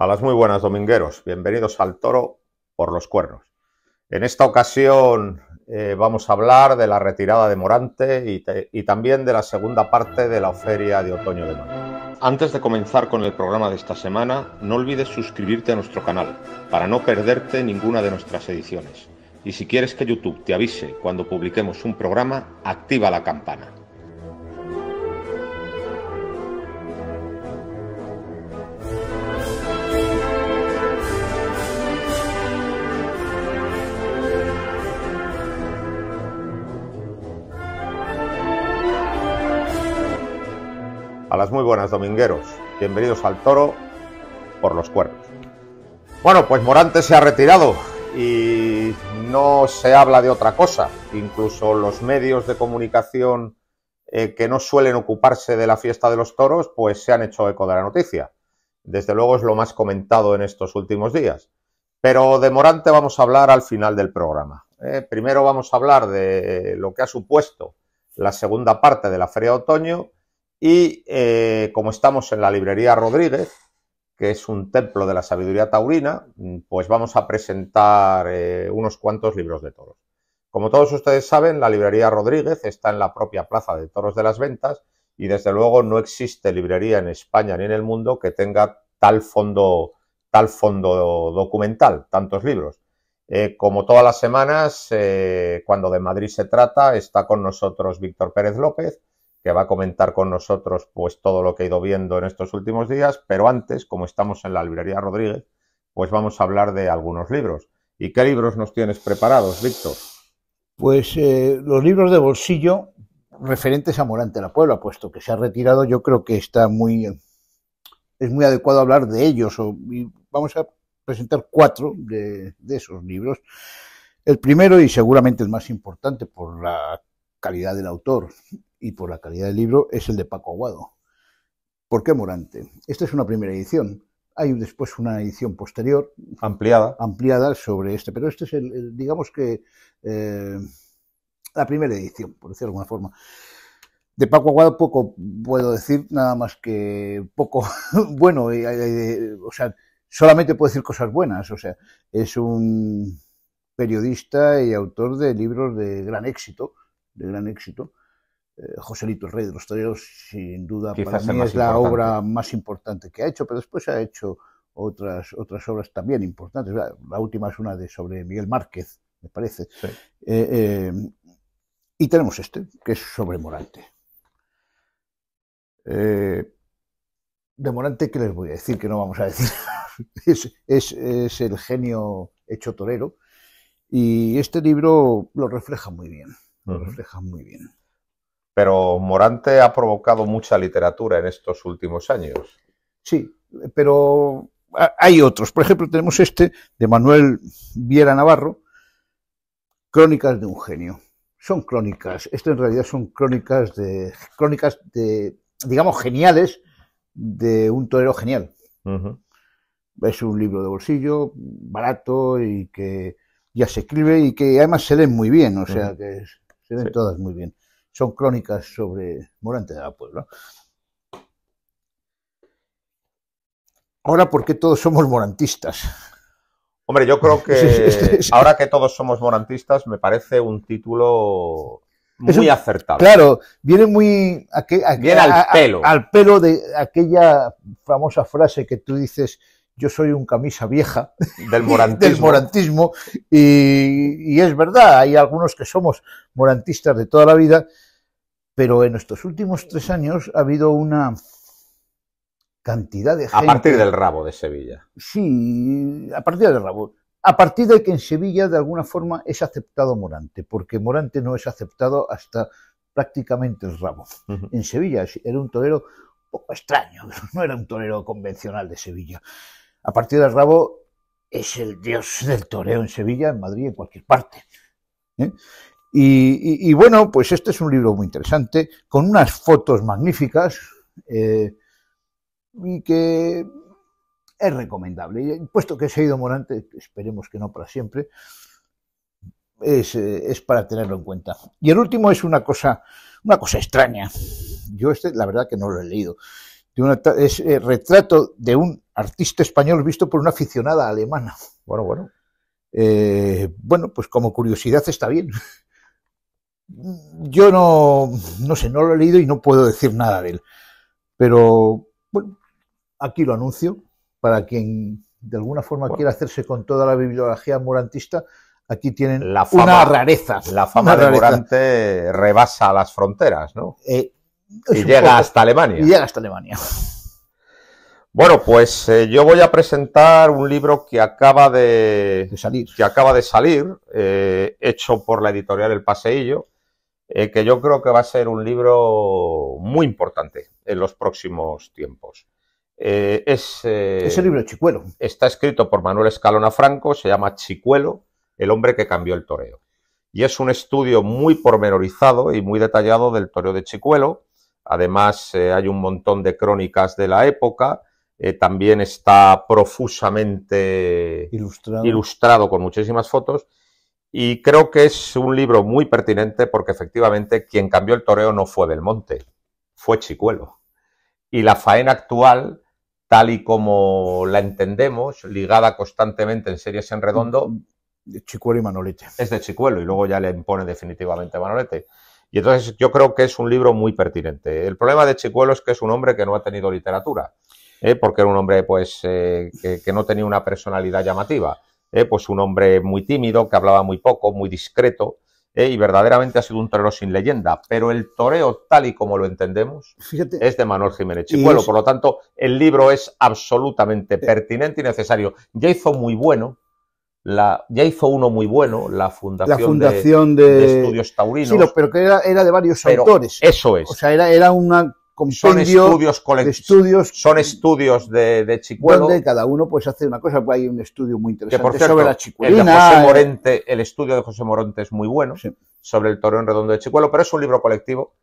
A las muy buenas, domingueros. Bienvenidos al Toro por los Cuernos. En esta ocasión vamos a hablar de la retirada de Morante y también de la segunda parte de la Feria de Otoño de Málaga. Antes de comenzar con el programa de esta semana, no olvides suscribirte a nuestro canal para no perderte ninguna de nuestras ediciones. Y si quieres que YouTube te avise cuando publiquemos un programa, activa la campana. A las muy buenas, domingueros. Bienvenidos al Toro por los Cuernos. Bueno, pues Morante se ha retirado y no se habla de otra cosa. Incluso los medios de comunicación que no suelen ocuparse de la fiesta de los toros, pues se han hecho eco de la noticia. Desde luego es lo más comentado en estos últimos días. Pero de Morante vamos a hablar al final del programa. Primero vamos a hablar de lo que ha supuesto la segunda parte de la Feria de Otoño. Y como estamos en la librería Rodríguez, que es un templo de la sabiduría taurina, pues vamos a presentar unos cuantos libros de toros. Como todos ustedes saben, la librería Rodríguez está en la propia Plaza de Toros de las Ventas y desde luego no existe librería en España ni en el mundo que tenga tal fondo documental, tantos libros. Como todas las semanas, cuando de Madrid se trata, está con nosotros Víctor Pérez López, que va a comentar con nosotros pues todo lo que he ido viendo en estos últimos días, pero antes, como estamos en la librería Rodríguez, pues vamos a hablar de algunos libros. ¿Y qué libros nos tienes preparados, Víctor? Pues los libros de bolsillo referentes a Morante de la Puebla, puesto que se ha retirado, yo creo que es muy adecuado hablar de ellos. Y vamos a presentar 4 de esos libros. El primero, y seguramente el más importante por la calidad del autor y por la calidad del libro, es el de Paco Aguado. ¿Por qué Morante? Esta es una primera edición. Hay después una edición posterior, ampliada sobre este, pero este es digamos que la primera edición, por decirlo de alguna forma. De Paco Aguado poco puedo decir, nada más que poco bueno, o sea, solamente puedo decir cosas buenas. O sea, es un periodista y autor de libros de gran éxito. Joselito, el rey de los toreros, sin duda, quizás para mí es la obra más importante que ha hecho, pero después ha hecho otras obras también importantes. La última es una sobre Miguel Márquez, me parece. Sí. Y tenemos este, que es sobre Morante. De Morante, ¿qué les voy a decir? Que no vamos a decir. es el genio hecho torero, y este libro lo refleja muy bien. Pero Morante ha provocado mucha literatura en estos últimos años. Sí, pero hay otros. Por ejemplo, tenemos este de Manuel Viera Navarro, Crónicas de un genio. Son crónicas. Esto en realidad son crónicas de digamos, geniales, de un torero genial. Es un libro de bolsillo, barato y que ya se escribe y que además se leen muy bien. O sea, que se leen todas muy bien. Son crónicas sobre Morante de la Puebla. Ahora, ¿por qué todos somos morantistas? Hombre, yo creo que ahora que todos somos morantistas me parece un título muy acertado. Claro, viene muy viene al pelo de aquella famosa frase que tú dices: yo soy un camisa vieja del morantismo. Y es verdad, hay algunos que somos morantistas de toda la vida, pero en estos últimos 3 años ha habido una cantidad de gente... A partir del rabo de Sevilla. Sí, a partir del rabo. A partir de que en Sevilla, de alguna forma, es aceptado Morante, porque Morante no es aceptado hasta prácticamente el rabo. En Sevilla era un torero un poco extraño, no era un torero convencional de Sevilla. A partir del rabo es el dios del toreo en Sevilla, en Madrid, en cualquier parte. Y bueno, pues este es un libro muy interesante, con unas fotos magníficas, y que es recomendable. Y puesto que se ha ido Morante, esperemos que no para siempre, es para tenerlo en cuenta. Y el último es una cosa extraña. Yo la verdad que no lo he leído. Es retrato de un artista español visto por una aficionada alemana. Bueno. Bueno, pues como curiosidad está bien. Yo no sé, no lo he leído y no puedo decir nada de él. Pero, bueno, aquí lo anuncio para quien de alguna forma quiera hacerse con toda la bibliografía morantista. Aquí tienen una rareza. La fama de Morante rebasa las fronteras, ¿no? Y llega hasta Alemania. Y llega hasta Alemania. Bueno, pues yo voy a presentar un libro que acaba de salir, hecho por la editorial El Paseillo, que yo creo que va a ser un libro muy importante en los próximos tiempos. Es el libro de Chicuelo. Está escrito por Manuel Escalona Franco, se llama Chicuelo, el hombre que cambió el toreo. Y es un estudio muy pormenorizado y muy detallado del toreo de Chicuelo. Además, hay un montón de crónicas de la época. También está profusamente ilustrado con muchísimas fotos. Y creo que es un libro muy pertinente porque efectivamente quien cambió el toreo no fue Belmonte, fue Chicuelo. Y la faena actual, tal y como la entendemos, ligada constantemente en series en redondo, de Chicuelo y Manolete. Es de Chicuelo y luego ya le impone definitivamente Manolete. Y entonces yo creo que es un libro muy pertinente. El problema de Chicuelo es que es un hombre que no ha tenido literatura, porque era un hombre pues que no tenía una personalidad llamativa, pues un hombre muy tímido, que hablaba muy poco, muy discreto, y verdaderamente ha sido un torero sin leyenda. Pero el toreo, tal y como lo entendemos, fíjate, es de Manuel Jiménez Chicuelo. Por lo tanto, el libro es absolutamente pertinente y necesario. Ya hizo uno muy bueno, la Fundación de Estudios Taurinos. Sí, pero que era de varios autores. Eso es. O sea, era una compendio son estudios de Chicuelo. Donde cada uno pues hace una cosa. Hay un estudio muy interesante que, por cierto, sobre la chicuelina. El estudio de José Morente es muy bueno, sí, sobre el toreo en redondo de Chicuelo, pero es un libro colectivo.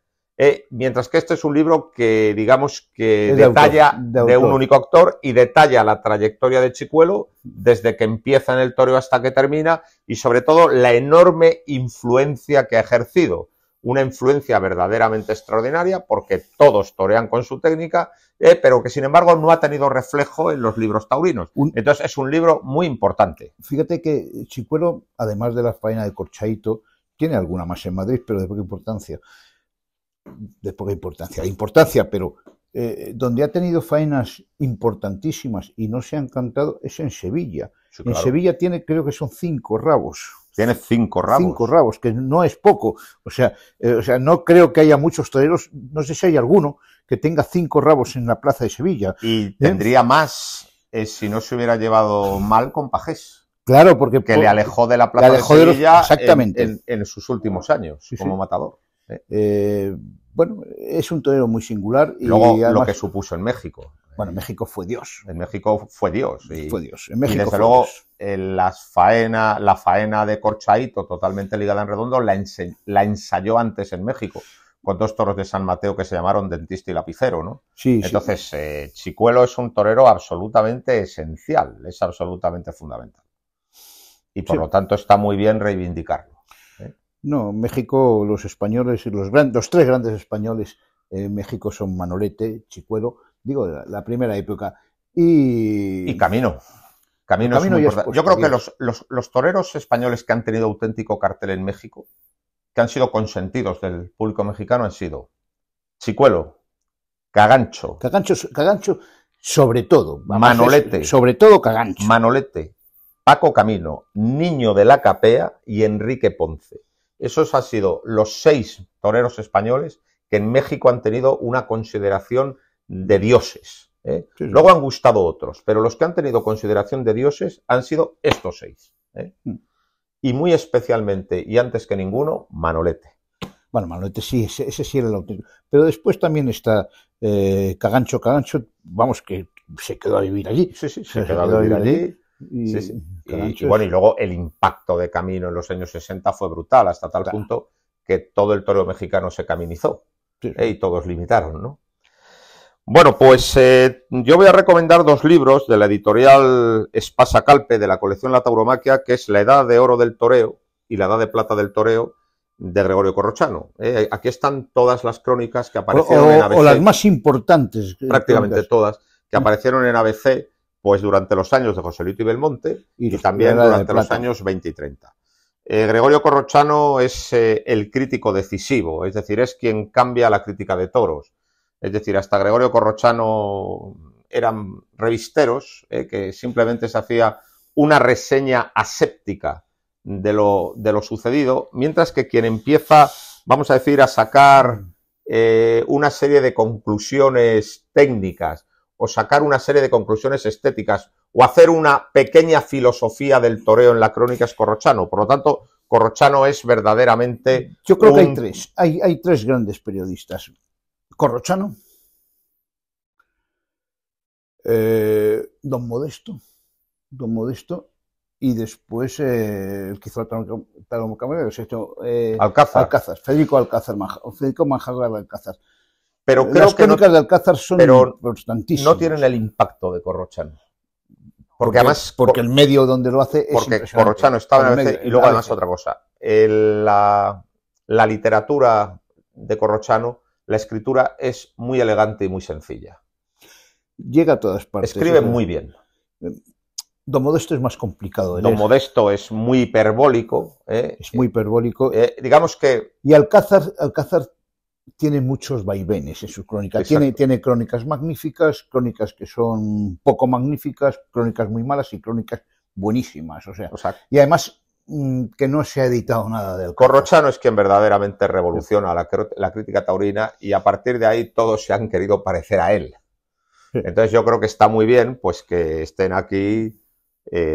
Mientras que este es un libro que, digamos, que detalla de un único autor y detalla la trayectoria de Chicuelo desde que empieza en el toreo hasta que termina y, sobre todo, la enorme influencia que ha ejercido. Una influencia verdaderamente extraordinaria porque todos torean con su técnica, pero que, sin embargo, no ha tenido reflejo en los libros taurinos. Entonces, es un libro muy importante. Fíjate que Chicuelo, además de la faena de Corchaito, tiene alguna más en Madrid, pero de poca importancia. Pero donde ha tenido faenas importantísimas y no se han cantado es en Sevilla. Sí, claro. En Sevilla tiene, creo que son 5 rabos. Tiene 5 rabos. 5 rabos, que no es poco. O sea, no creo que haya muchos toreros, no sé si hay alguno que tenga 5 rabos en la plaza de Sevilla. Y tendría más si no se hubiera llevado mal con Pajés. Claro, porque le alejó de la plaza de Sevilla en sus últimos años, sí, como matador. Bueno, es un torero muy singular. Y luego, además, lo que supuso en México. Bueno, en México fue Dios. En México fue Dios. Fue Dios. En México y desde luego, la faena de Corchaito, totalmente ligada en redondo, la ensayó antes en México, con 2 toros de San Mateo que se llamaron Dentista y Lapicero, ¿no? Sí, entonces, sí. Chicuelo es un torero absolutamente esencial, es absolutamente fundamental. Y por lo tanto está muy bien reivindicarlo. No, en México los españoles, los 3 grandes españoles en México son Manolete, Chicuelo, digo, la primera época, y Camino. Camino es muy importante. Yo creo que los toreros españoles que han tenido auténtico cartel en México, que han sido consentidos del público mexicano, han sido Chicuelo, Cagancho, sobre todo, Manolete, sobre todo Cagancho, Manolete, Paco Camino, Niño de la Capea y Enrique Ponce. Esos han sido los 6 toreros españoles que en México han tenido una consideración de dioses. Sí, sí. Luego han gustado otros, pero los que han tenido consideración de dioses han sido estos 6. Y muy especialmente, y antes que ninguno, Manolete. Bueno, Manolete sí, ese sí era el auténtico. Pero después también está Cagancho, vamos, que se quedó a vivir allí. Sí, se quedó a vivir allí. Y bueno, y luego el impacto de Camino en los años 60 fue brutal, hasta tal punto que todo el toreo mexicano se caminizó, y todos limitaron, ¿no? Bueno, pues yo voy a recomendar 2 libros de la editorial Espasa Calpe, de la colección La Tauromaquia, que es La Edad de Oro del Toreo y La Edad de Plata del Toreo, de Gregorio Corrochano. Aquí están todas las crónicas que aparecieron en ABC. O las más importantes. Prácticamente todas, que aparecieron en ABC, pues durante los años de Joselito y Belmonte y también durante los años 20 y 30. Gregorio Corrochano es el crítico decisivo, es decir, es quien cambia la crítica de toros. Es decir, hasta Gregorio Corrochano eran revisteros, que simplemente se hacía una reseña aséptica de lo sucedido, mientras que quien empieza, vamos a decir, a sacar una serie de conclusiones técnicas o sacar una serie de conclusiones estéticas o hacer una pequeña filosofía del toreo en la crónica es Corrochano. Por lo tanto, Corrochano es verdaderamente... Yo creo que hay tres. Hay tres grandes periodistas. Corrochano, Don Modesto y después el que hizo Alcázar, Federico Manjarre Alcázar. Pero creo las crónicas de Alcázar son importantísimas. No tienen el impacto de Corrochano. Porque el medio donde lo hace es porque Corrochano estaba en ABC y luego además otra cosa. La literatura de Corrochano, la escritura es muy elegante y muy sencilla. Llega a todas partes. Escribe muy bien. Don Modesto es más complicado de leer. Don Modesto es muy hiperbólico. Es muy hiperbólico. Digamos que... Y Alcázar tiene muchos vaivenes en sus crónicas. Tiene crónicas magníficas, crónicas que son poco magníficas, crónicas muy malas y crónicas buenísimas. O sea, y además que no se ha editado nada de Alcázar. Corrochano es quien verdaderamente revoluciona la crítica taurina y a partir de ahí todos se han querido parecer a él. Entonces yo creo que está muy bien pues que estén aquí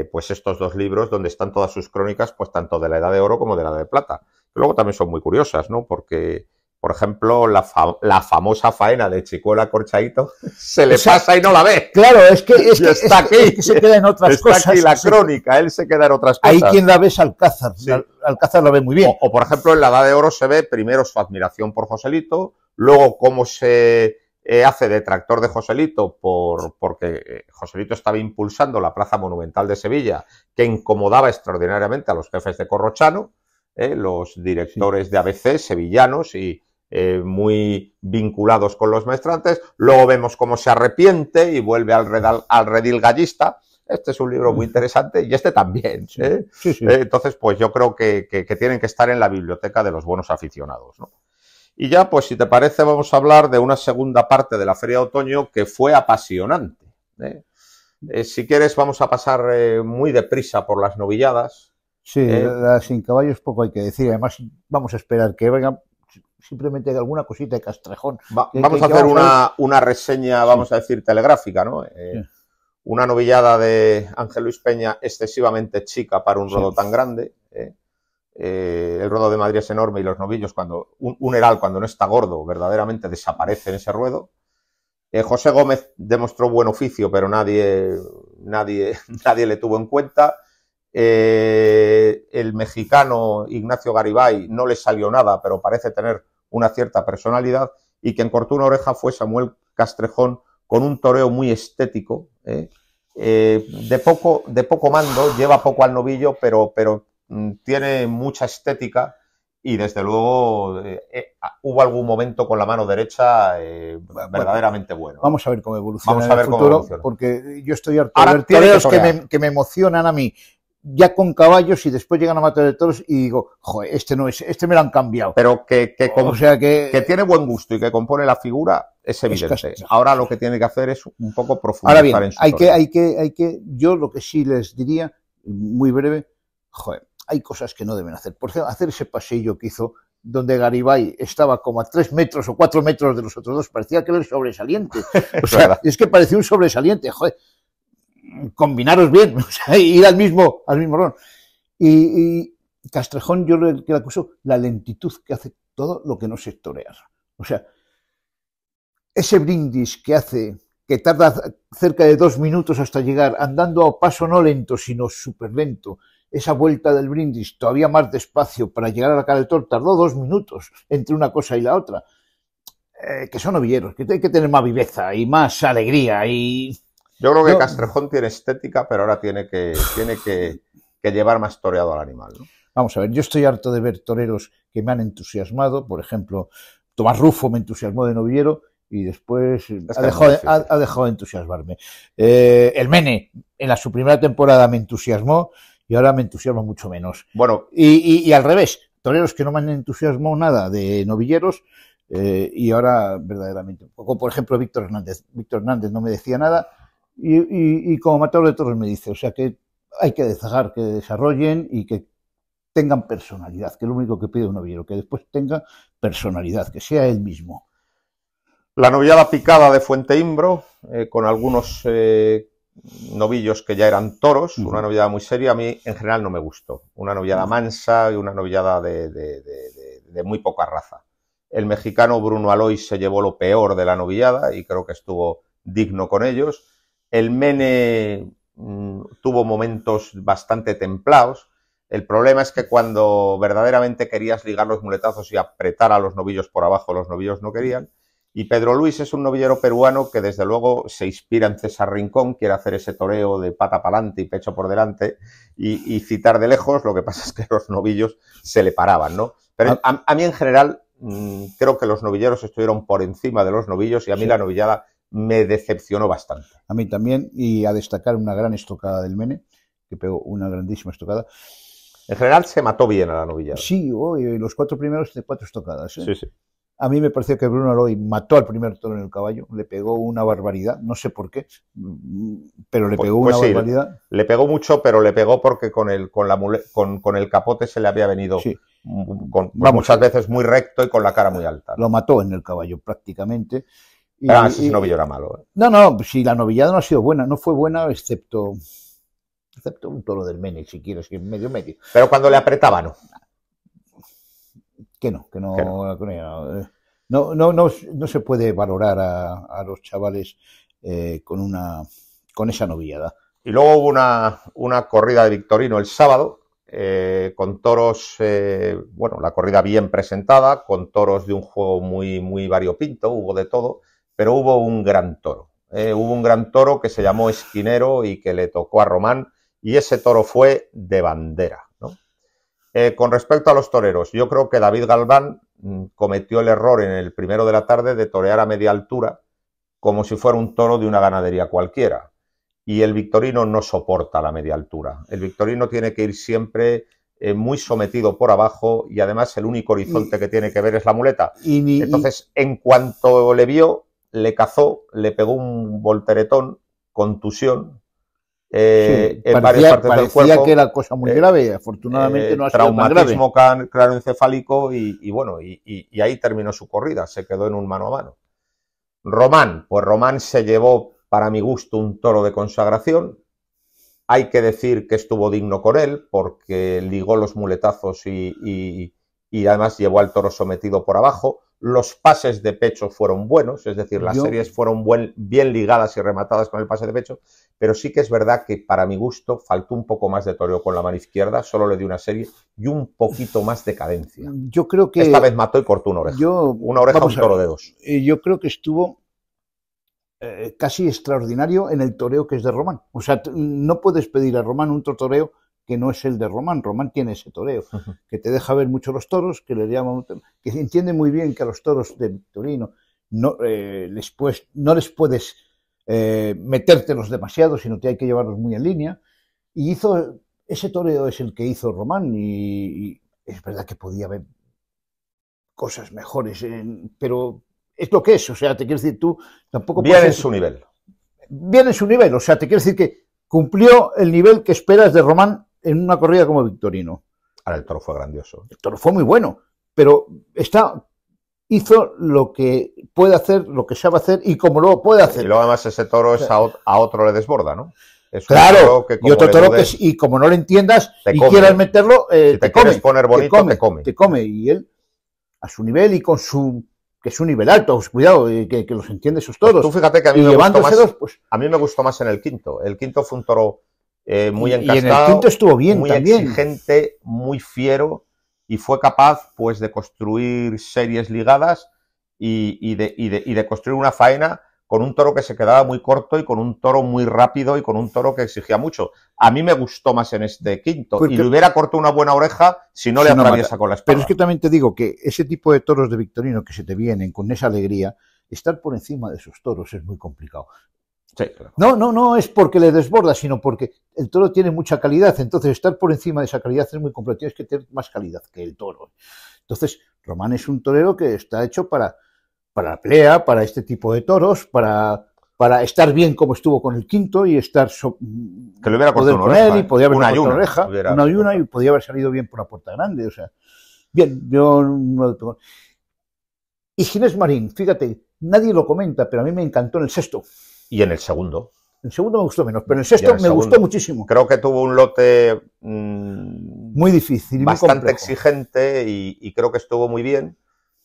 pues estos dos libros donde están todas sus crónicas, pues tanto de la Edad de Oro como de la Edad de Plata. Luego también son muy curiosas, ¿no? Porque, por ejemplo, la famosa faena de Chicuela Corchaíto se le pasa y no la ve. Claro, es que está aquí. Es que se queda en otras cosas. Está aquí la crónica, él se queda en otras cosas. Ahí quien la ve es Alcázar. Sí. Alcázar la ve muy bien. O, por ejemplo, en la Edad de Oro se ve primero su admiración por Joselito, luego cómo se hace detractor de Joselito porque Joselito estaba impulsando la Plaza Monumental de Sevilla, que incomodaba extraordinariamente a los jefes de Corrochano, los directores de ABC sevillanos y muy vinculados con los maestrantes. Luego vemos cómo se arrepiente y vuelve al redil gallista. Este es un libro muy interesante y este también. Entonces, pues yo creo que tienen que estar en la biblioteca de los buenos aficionados, ¿no? Y ya, pues si te parece, vamos a hablar de una segunda parte de la Feria de Otoño que fue apasionante. Si quieres, vamos a pasar muy deprisa por las novilladas. Sí, las sin caballos poco hay que decir. Además, vamos a esperar que vengan simplemente alguna cosita de Castrejón. Vamos a hacer una reseña, vamos a decir, telegráfica, ¿no? Una novillada de Ángel Luis Peña excesivamente chica para un ruedo tan grande. El ruedo de Madrid es enorme y los novillos, un heral cuando no está gordo, verdaderamente desaparece en ese ruedo. José Gómez demostró buen oficio, pero nadie le tuvo en cuenta. El mexicano Ignacio Garibay no le salió nada, pero parece tener una cierta personalidad. Y quien cortó una oreja fue Samuel Castrejón, con un toreo muy estético, de poco mando, lleva poco al novillo, pero tiene mucha estética y desde luego hubo algún momento con la mano derecha verdaderamente bueno. Vamos a ver cómo evoluciona en el futuro, porque yo estoy harto de ver toreros que me emocionan a mí, ya con caballos, y después llegan a matar de toros y digo, joder, este no es, este me lo han cambiado. Pero que tiene buen gusto y que compone la figura es evidente. Ahora lo que tiene que hacer es un poco profundizar. Ahora bien, hay que, yo lo que sí les diría, muy breve, joder, hay cosas que no deben hacer. Por ejemplo, hacer ese pasillo que hizo, donde Garibay estaba como a 3 metros o 4 metros de los otros dos, parecía que era el sobresaliente. O sea, es que parecía un sobresaliente, joder. Combinaros bien, o sea, ir al mismo ron. Y Castrejón, yo le acuso la lentitud que hace todo lo que no sé torear. O sea, ese brindis que hace, que tarda cerca de 2 minutos hasta llegar, andando a paso no lento, sino súper lento. Esa vuelta del brindis todavía más despacio para llegar a la cara del toro, tardó 2 minutos entre una cosa y la otra. Que son novilleros, que hay que tener más viveza y más alegría. Y yo creo que Castrejón tiene estética, pero ahora tiene que llevar más toreado al animal, ¿no? Vamos a ver, yo estoy harto de ver toreros que me han entusiasmado. Por ejemplo, Tomás Rufo me entusiasmó de novillero, y después que ha dejado de entusiasmarme. El Mene, en su primera temporada me entusiasmó y ahora me entusiasma mucho menos. Bueno, y al revés, toreros que no me han entusiasmado nada de novilleros y ahora verdaderamente, como por ejemplo Víctor Hernández no me decía nada y como matador de toros me dice, o sea que hay que dejar que desarrollen y que tengan personalidad, que es lo único que pide un novillero, que después tenga personalidad, que sea él mismo. la novillada picada de Fuente Imbro, con algunos novillos que ya eran toros, una novillada muy seria, a mí en general no me gustó. Una novillada mansa y una novillada de muy poca raza. El mexicano Bruno Alois se llevó lo peor de la novillada y creo que estuvo digno con ellos. El Mene tuvo momentos bastante templados. El problema es que cuando verdaderamente querías ligar los muletazos y apretar a los novillos por abajo, los novillos no querían. Y Pedro Luis es un novillero peruano que desde luego se inspira en César Rincón, quiere hacer ese toreo de pata para adelante y pecho por delante y citar de lejos. Lo que pasa es que los novillos se le paraban, ¿no? Pero a mí en general creo que los novilleros estuvieron por encima de los novillos y a mí la novillada me decepcionó bastante. A mí también, y a destacar una gran estocada del Mene, que pegó una grandísima estocada. En general se mató bien a la novillada. Sí, los 4 primeros de 4 estocadas. Sí, sí. A mí me pareció que Bruno Aloy mató al primer toro en el caballo, le pegó una barbaridad, no sé por qué, pero le pegó una barbaridad. Le pegó mucho, pero le pegó porque con el capote se le había venido muchas veces muy recto y con la cara muy alta. Lo mató en el caballo prácticamente. Ese novillo era malo. No, si la novillada no ha sido buena, no fue buena excepto un toro del Mene, si quieres, que medio. Pero cuando le apretaba, no. Que no se puede valorar a los chavales con esa novillada. Y luego hubo una corrida de Victorino el sábado, con toros, la corrida bien presentada, con toros de un juego muy, muy variopinto, hubo de todo, pero hubo un gran toro. Hubo un gran toro que se llamó Esquinero y que le tocó a Román, y ese toro fue de bandera, ¿no? Con respecto a los toreros, yo creo que David Galván cometió el error en el primero de la tarde de torear a media altura como si fuera un toro de una ganadería cualquiera. Y el Victorino no soporta la media altura. El Victorino tiene que ir siempre muy sometido por abajo y además el único horizonte que tiene que ver es la muleta. Entonces, en cuanto le vio, le cazó, le pegó un volteretón, contusión, en varias partes del cuerpo. Parecía que era cosa muy grave, afortunadamente no ha sido tan grave. Traumatismo craneoencefálico y ahí terminó su corrida, se quedó en un mano a mano. Román, pues Román se llevó, para mi gusto, un toro de consagración. Hay que decir que estuvo digno con él, porque ligó los muletazos y además llevó al toro sometido por abajo. Los pases de pecho fueron buenos, es decir, las series fueron bien ligadas y rematadas con el pase de pecho, pero sí que es verdad que para mi gusto faltó un poco más de toreo con la mano izquierda, solo le dio una serie y un poquito más de cadencia. Yo creo que esta vez mató y cortó una oreja. Una oreja a un toro de 2. Yo creo que estuvo casi extraordinario en el toreo que es de Román. O sea, no puedes pedir a Román un toreo que no es el de Román. Román tiene ese toreo, que te deja ver mucho los toros, que le llama, que entiende muy bien que a los toros de Victorino no les puedes metértelos demasiado, sino que hay que llevarlos muy en línea. Y ese toreo es el que hizo Román y es verdad que podía haber cosas mejores, pero es lo que es. O sea, te quiero decir, tú tampoco bien en su nivel. Bien en su nivel, o sea, te quiero decir que cumplió el nivel que esperas de Román en una corrida como Victorino. Ahora el toro fue grandioso. El toro fue muy bueno, pero hizo lo que puede hacer, lo que sabe hacer y como lo puede hacer. Y luego además ese toro es a otro le desborda, ¿no? Es claro, y otro toro que y como no lo entiendas y quieras meterlo, si te quieres poner bonito, te come. Y él, a su nivel y con que es un nivel alto, cuidado, que los entiende esos toros. Tú fíjate que a mí me gustó más en el quinto. El quinto fue un toro muy encastado. Y en el quinto estuvo bien muy también. Exigente, muy fiero, y fue capaz pues de construir series ligadas y de construir una faena con un toro que se quedaba muy corto y con un toro muy rápido y con un toro que exigía mucho. A mí me gustó más en este quinto. Porque, y le hubiera cortado una buena oreja si no le atraviesa con la espada. Pero es que también te digo que ese tipo de toros de Victorino que se te vienen con esa alegría, estar por encima de esos toros es muy complicado. Sí, claro. No es porque le desborda, sino porque el toro tiene mucha calidad, entonces estar por encima de esa calidad es muy complicado, tienes que tener más calidad que el toro. Entonces, Román es un torero que está hecho para la pelea, para este tipo de toros, para estar bien como estuvo con el quinto y estar que le hubiera cortado una oreja, y podía haber una cortado una oreja, una y una, y podía haber salido bien por una puerta grande, o sea, bien, yo no. Y Ginés Marín, fíjate, nadie lo comenta, pero a mí me encantó en el sexto. Y en el segundo. El segundo me gustó menos, pero en el sexto me gustó muchísimo. Creo que tuvo un lote muy difícil y bastante muy exigente y creo que estuvo muy bien.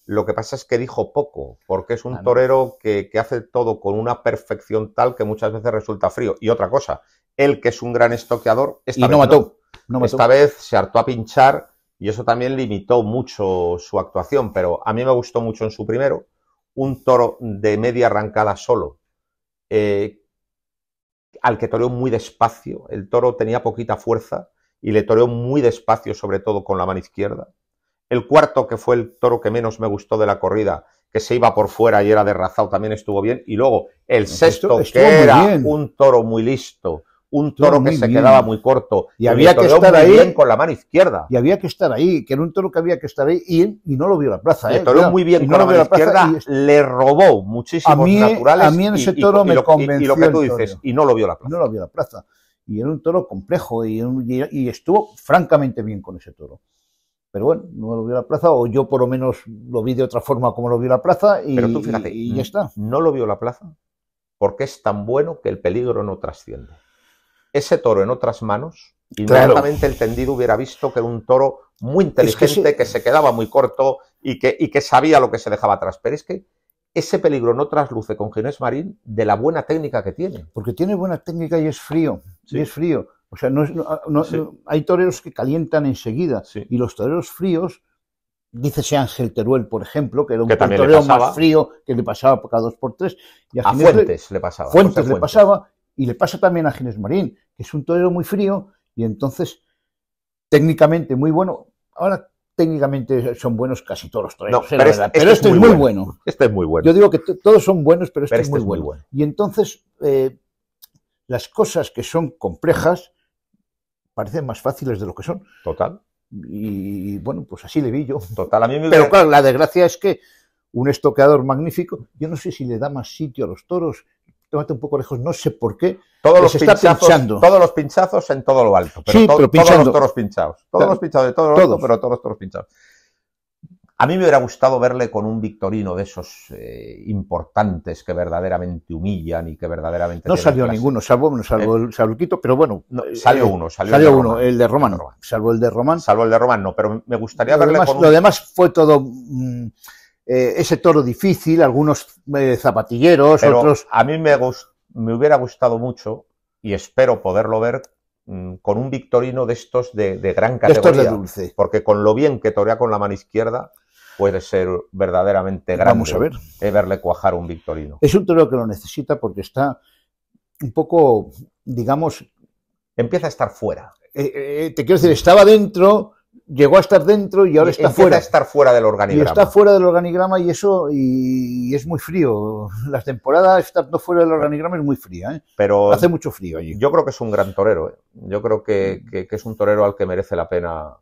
Lo que pasa es que dijo poco, porque es un torero que hace todo con una perfección tal que muchas veces resulta frío. Y otra cosa, él que es un gran estoqueador, esta vez no mató. Esta vez se hartó a pinchar y eso también limitó mucho su actuación, pero a mí me gustó mucho en su primero, un toro de media arrancada solo, al que toreó muy despacio. El toro tenía poquita fuerza y le toreó muy despacio, sobre todo con la mano izquierda. El cuarto, que fue el toro que menos me gustó de la corrida, que se iba por fuera y era derrazado, también estuvo bien. Y luego el sexto, que era un toro muy listo, un toro que se quedaba muy corto. Y había que estar ahí bien con la mano izquierda. Y había que estar ahí, que era un toro que había que estar ahí y no lo vio la plaza. Le toreó muy bien con la mano izquierda, le robó muchísimos naturales. A mí en ese toro me convenció. Y lo que tú dices, y no lo vio la plaza. No lo vio la plaza. Y era un toro complejo y estuvo francamente bien con ese toro. Pero bueno, no lo vio la plaza, o yo por lo menos lo vi de otra forma como lo vio la plaza y, pero tú fíjate, y ya está. No lo vio la plaza porque es tan bueno que el peligro no trasciende. Ese toro en otras manos, inmediatamente el tendido hubiera visto que era un toro muy inteligente, que se quedaba muy corto y que sabía lo que se dejaba atrás. Pero es que ese peligro no trasluce con Ginés Marín de la buena técnica que tiene. Porque tiene buena técnica y es frío, sí. Y es frío. O sea, hay toreros que calientan enseguida, sí. Y los toreros fríos, dícese Ángel Teruel, por ejemplo, que era un torero más frío, que le pasaba cada 2x3. Y a Fuentes le pasaba. Fuentes le pasaba, y le pasa también a Ginés Marín, que es un torero muy frío, y entonces, técnicamente muy bueno. Ahora, técnicamente son buenos casi todos los toreros, no, pero este es muy bueno. Este es muy bueno. Yo digo que todos son buenos, pero este es muy bueno. Y entonces, las cosas que son complejas parecen más fáciles de lo que son. Total. Y bueno, pues así le vi yo. Total, a mí me Pero claro, la desgracia es que un estoqueador magnífico, yo no sé si le da más sitio a los toros, tómate un poco lejos, no sé por qué. Todos los pinchazos en todo lo alto, pero, sí, pero todos los toros pinchados. Todos los pinchados de todo lo alto, pero todos los toros pinchados. A mí me hubiera gustado verle con un victorino de esos importantes que verdaderamente humillan y que verdaderamente... No salió ninguno, salvo el Quito, pero bueno... No, salió uno, el de Román. Salvo el de Román. Salvo el de Román, no, pero me gustaría verle con un... Lo demás fue todo ese toro difícil, algunos zapatilleros, pero otros... A mí me hubiera gustado mucho, y espero poderlo ver, con un victorino de estos de gran categoría. De dulce. Porque con lo bien que torea con la mano izquierda, puede ser verdaderamente grande. Vamos a ver. Verle cuajar un victorino. Es un torero que lo necesita porque está un poco, digamos... Empieza a estar fuera. Te quiero decir, estaba dentro, llegó a estar dentro y ahora está fuera. Empieza a estar fuera del organigrama. Y está fuera del organigrama y eso y es muy frío. Las temporadas estando fuera del organigrama es muy fría, ¿eh? Pero hace mucho frío allí. Yo creo que es un gran torero, ¿eh? Yo creo que es un torero al que merece la pena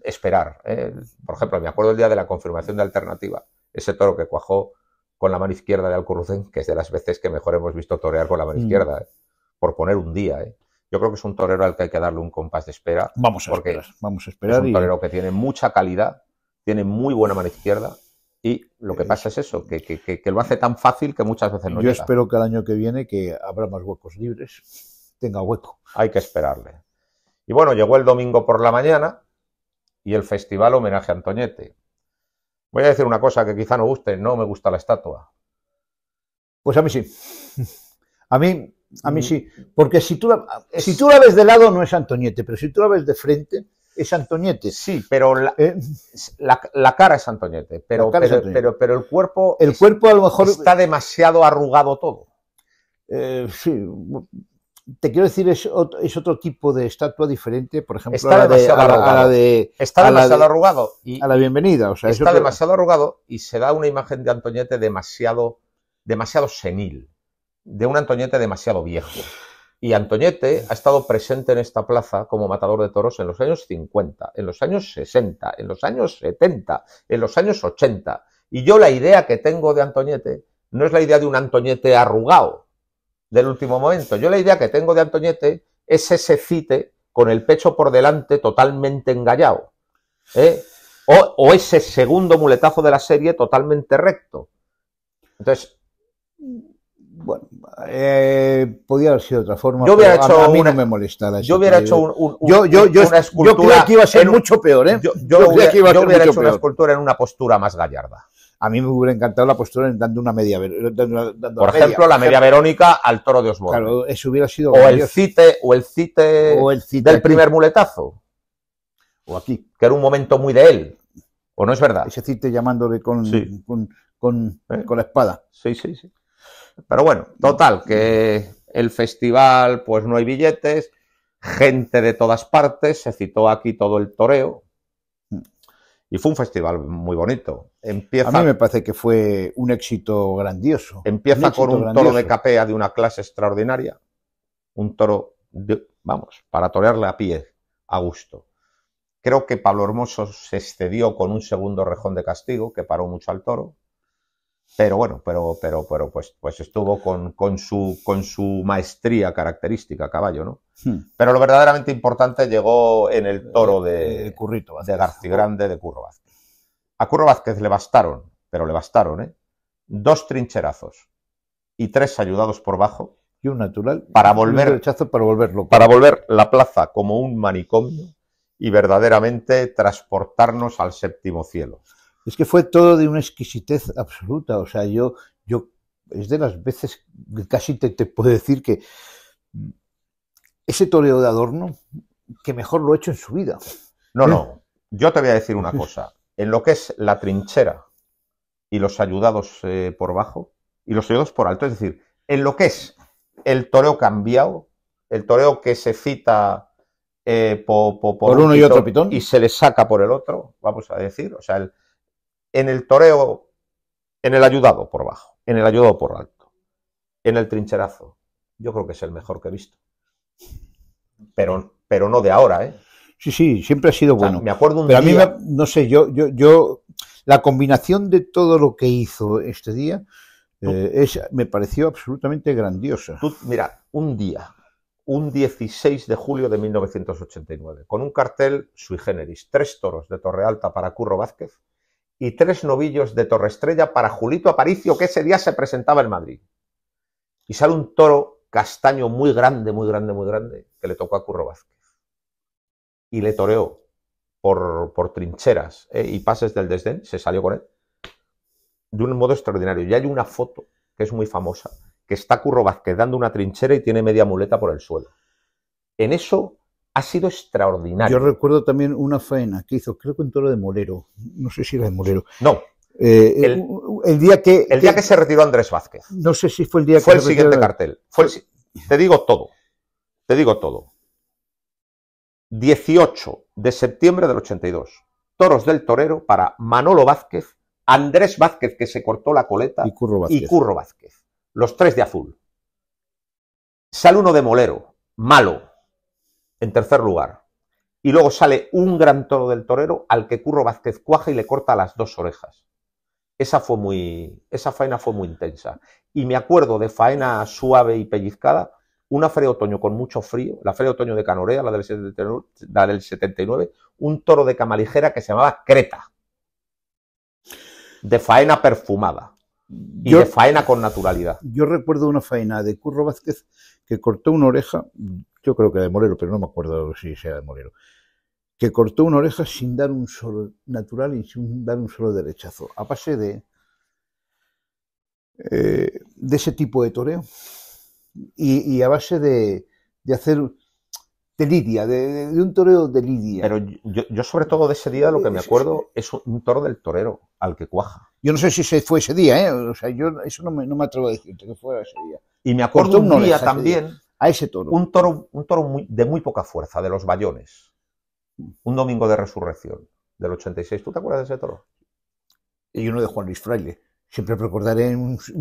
esperar, ¿eh? Por ejemplo, me acuerdo el día de la confirmación de Alternativa, ese toro que cuajó con la mano izquierda de Alcurrucén, que es de las veces que mejor hemos visto torear con la mano izquierda, ¿eh? Por poner un día, ¿eh? Yo creo que es un torero al que hay que darle un compás de espera. Vamos a esperar. Es un torero que tiene mucha calidad, tiene muy buena mano izquierda y lo que pasa es eso, que lo hace tan fácil que muchas veces no llega. Yo espero que el año que viene, que habrá más huecos libres, tenga hueco. Hay que esperarle. Y bueno, llegó el domingo por la mañana y el festival homenaje a Antoñete. Voy a decir una cosa que quizá no guste, no me gusta la estatua. Pues a mí sí. A mí sí, porque si tú la ves de lado no es Antoñete, pero si tú la ves de frente es Antoñete. Sí, pero la cara es Antoñete, pero el cuerpo... El cuerpo a lo mejor... Está demasiado arrugado todo. Sí, te quiero decir, es otro tipo de estatua diferente, por ejemplo, está demasiado arrugado. A la bienvenida. O sea, está demasiado arrugado y se da una imagen de Antoñete demasiado senil, de un Antoñete demasiado viejo. Y Antoñete ha estado presente en esta plaza como matador de toros en los años 50, en los años 60, en los años 70, en los años 80. Y yo la idea que tengo de Antoñete no es la idea de un Antoñete arrugado del último momento. Yo la idea que tengo de Antoñete es ese cite con el pecho por delante totalmente engallado, o ese segundo muletazo de la serie totalmente recto. Entonces, bueno, podía haber sido de otra forma. Yo hubiera hecho a mí no me molestara. Yo hubiera hecho una escultura. Yo creo que iba a ser mucho peor, ¿eh? Yo hubiera hecho una escultura en una postura más gallarda. A mí me hubiera encantado la postura dando una media. Por ejemplo, la media Verónica al toro de Osborne. Claro, eso hubiera sido. O el cite del primer muletazo. O aquí. Que era un momento muy de él. ¿O no es verdad? Ese cite llamándole con la espada. Sí. Pero bueno, total, que el festival, pues no hay billetes, gente de todas partes, se citó aquí todo el toreo. Y fue un festival muy bonito. A mí me parece que fue un éxito grandioso. Empieza con un toro de capea de una clase extraordinaria. Un toro, para torearle a pie, a gusto. Creo que Pablo Hermoso se excedió con un segundo rejón de castigo, que paró mucho al toro. Pero bueno, pues estuvo con su maestría característica a caballo, ¿no? Pero lo verdaderamente importante llegó en el toro de Garcigrande, de Curro Vázquez. A Curro Vázquez le bastaron, 2 trincherazos y 3 ayudados por bajo. Y un natural. Para volver la plaza como un manicomio y verdaderamente transportarnos al séptimo cielo. Es que fue todo de una exquisitez absoluta. O sea, yo es de las veces que casi te puedo decir que ese toreo de Adorno que mejor lo ha hecho en su vida. No. Yo te voy a decir una cosa. En lo que es la trinchera y los ayudados por bajo y los ayudados por alto, es decir, en lo que es el toreo cambiado, el toreo que se cita por uno y otro pitón y se le saca por el otro, vamos a decir, o sea, en el toreo, en el ayudado por bajo, en el ayudado por alto, en el trincherazo, yo creo que es el mejor que he visto. Pero no de ahora, ¿eh? Sí, siempre ha sido bueno. O sea, me acuerdo un día... Pero a mí, no sé, yo la combinación de todo lo que hizo este día me pareció absolutamente grandiosa. Mira, un 16 de julio de 1989, con un cartel sui generis, 3 toros de Torrealta para Curro Vázquez y 3 novillos de Torreestrella para Julito Aparicio, que ese día se presentaba en Madrid. Y sale un toro castaño muy grande, que le tocó a Curro Vázquez. Y le toreó por trincheras y pases del desdén, se salió con él, de un modo extraordinario. Y hay una foto que es muy famosa, que está Curro Vázquez dando una trinchera y tiene media muleta por el suelo. En eso ha sido extraordinario. Yo recuerdo también una faena que hizo, creo que un toro de Molero, no sé si era de Molero. No. El día que se retiró Andrés Vázquez. No sé si fue el día que fue el siguiente cartel. Te digo todo. 18 de septiembre del 82. Toros del Torero para Manolo Vázquez, Andrés Vázquez, que se cortó la coleta, y Curro Vázquez. Los 3 de azul. Sale uno de Molero, malo, en tercer lugar. Y luego sale un gran toro del torero al que Curro Vázquez cuaja y le corta las 2 orejas. Esa faena fue muy intensa. Y me acuerdo de faena suave y pellizcada, una feria de otoño con mucho frío, la feria de otoño de Canorea, la del 79, un toro de cama ligera que se llamaba Creta. De faena perfumada. Y de faena con naturalidad. Yo recuerdo una faena de Curro Vázquez que cortó una oreja, yo creo que de Molero, pero no me acuerdo si sea de Molero, que cortó una oreja sin dar un solo natural y sin dar un solo derechazo, a base de ese tipo de toreo y a base de hacer de lidia, de un toreo de lidia. Pero yo sobre todo de ese día lo que me acuerdo es un toro del torero al que cuaja. Yo no sé si fue ese día, o sea, yo eso no me atrevo a decirte que fuera ese día. Y me acuerdo un día también a ese toro. Un toro de muy poca fuerza, de los Bayones. Un domingo de resurrección del 86. ¿Tú te acuerdas de ese toro? Y uno de Juan Luis Fraile. Siempre recordaré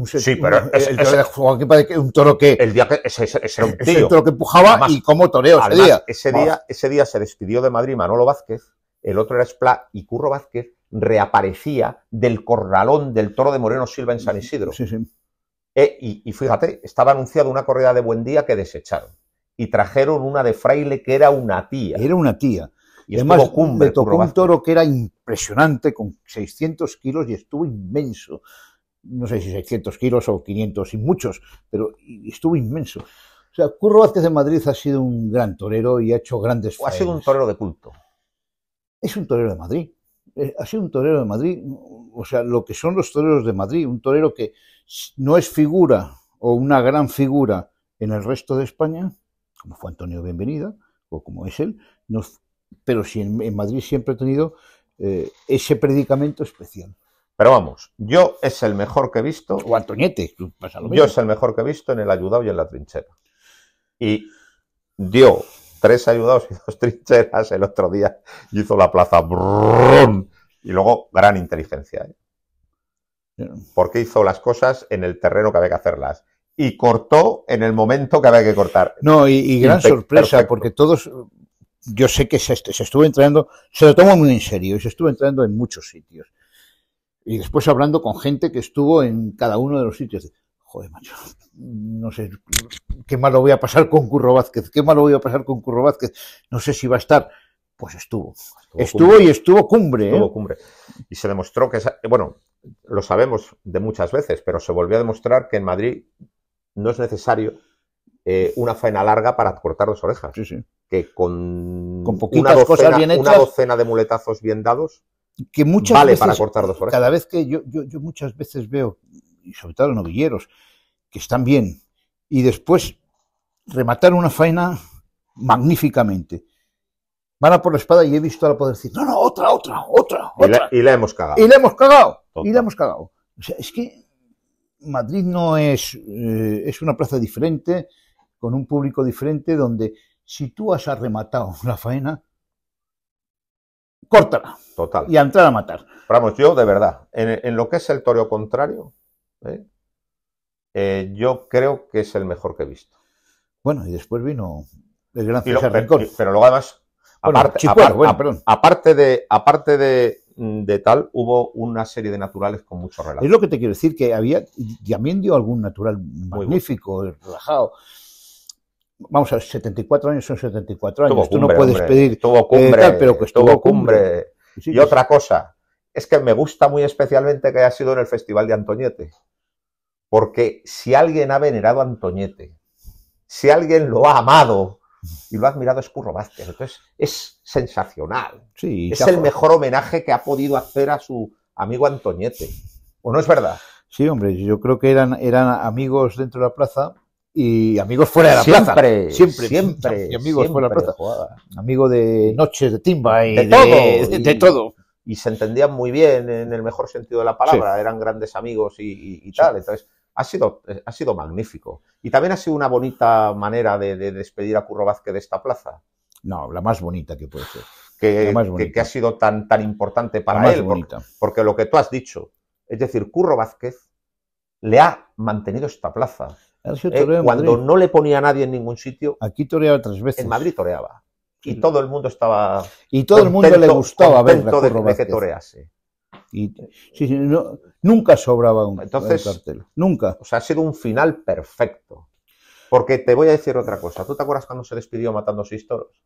sí, pero el toro de Joaquín Padre, un toro que... El día que ese era un tío. Ese toro que empujaba. Además, y cómo toreó ese día. Ese día se despidió de Madrid Manolo Vázquez, el otro era Esplá, y Curro Vázquez reaparecía del corralón del toro de Moreno Silva en San Isidro. Sí, sí. Y fíjate, estaba anunciada una corrida de Buen Día que desecharon. Y trajeron una de Fraile que era una tía. Era una tía. Y además me tocó un toro que era impresionante, con 600 kilos, y estuvo inmenso. No sé si 600 kilos o 500 y muchos, pero estuvo inmenso. O sea, Curro Vázquez de Madrid ha sido un gran torero y ha hecho grandes faenas. Ha sido un torero de culto. Es un torero de Madrid. Ha sido un torero de Madrid. O sea, lo que son los toreros de Madrid. Un torero que no es figura o una gran figura en el resto de España, como fue Antonio Bienvenida, o como es él, no, pero sí en Madrid siempre ha tenido ese predicamento especial. Pero vamos, yo es el mejor que he visto. O Antoñete, pasa lo mismo. Yo es el mejor que he visto en el ayudado y en la trinchera. Y dio 3 ayudados y 2 trincheras el otro día. Hizo la plaza. ¡Brum! Y luego, gran inteligencia. Porque hizo las cosas en el terreno que había que hacerlas. Y cortó en el momento que había que cortar. No, y gran sorpresa, perfecto. Porque todos... Yo sé que se estuvo entrenando, se lo tomó muy en serio y se estuvo entrenando en muchos sitios. Y después hablando con gente que estuvo en cada uno de los sitios. Joder, macho, no sé, qué mal lo voy a pasar con Curro Vázquez, qué mal lo voy a pasar con Curro Vázquez. No sé si va a estar. Pues estuvo y estuvo cumbre. Estuvo cumbre. Y se demostró que, bueno, lo sabemos de muchas veces, pero se volvió a demostrar que en Madrid no es necesario una faena larga para cortar 2 orejas. Sí, sí. Que con poquitas cosas bien hechas, una docena de muletazos bien dados, que muchas vale veces, para cortar 2 orejas. Cada vez que yo muchas veces veo, y sobre todo los novilleros, que están bien, y después rematar una faena magníficamente. Van a por la espada y he visto a la poder decir, no, otra. Y la hemos cagado. Y la hemos cagado. O sea, es que Madrid no es una plaza diferente, con un público diferente, donde si tú has rematado la faena, córtala. Total. Y a entrar a matar. Vamos, yo de verdad, en lo que es el toreo contrario, yo creo que es el mejor que he visto. Bueno, y después vino el gran César Rincón. Pero luego además, aparte de tal, hubo una serie de naturales con mucho relajo. Es lo que te quiero decir, que también dio algún natural magnífico, relajado. Vamos a ver, 74 años son 74 años. Tú no puedes pedir. Tuvo cumbre, pero que estuvo cumbre. Sí, y otra cosa, es que me gusta muy especialmente que haya sido en el Festival de Antoñete. Porque si alguien ha venerado a Antoñete, si alguien lo ha amado y lo ha admirado, es Curro Vázquez. Entonces, es sensacional. Sí, es el mejor homenaje que ha podido hacer a su amigo Antoñete. ¿O no es verdad? Sí, hombre, yo creo que eran amigos dentro de la plaza. Y amigos fuera de la plaza. Siempre. Y amigos fuera de la plaza. Amigo de noches, de timba y de todo. Y se entendían muy bien en el mejor sentido de la palabra. Sí. Eran grandes amigos y tal. Sí. Entonces, ha sido magnífico. Y también ha sido una bonita manera de despedir a Curro Vázquez de esta plaza. No, la más bonita que puede ser. Que ha sido tan importante para él. Porque lo que tú has dicho, es decir, Curro Vázquez le ha mantenido esta plaza. Cuando no le ponía a nadie en ningún sitio, aquí toreaba 3 veces. En Madrid toreaba. Y todo el mundo estaba. Y todo el mundo le gustaba ver de que torease. Nunca sobraba un cartel. Nunca. O sea, ha sido un final perfecto. Porque te voy a decir otra cosa. ¿Tú te acuerdas cuando se despidió matando 6 toros?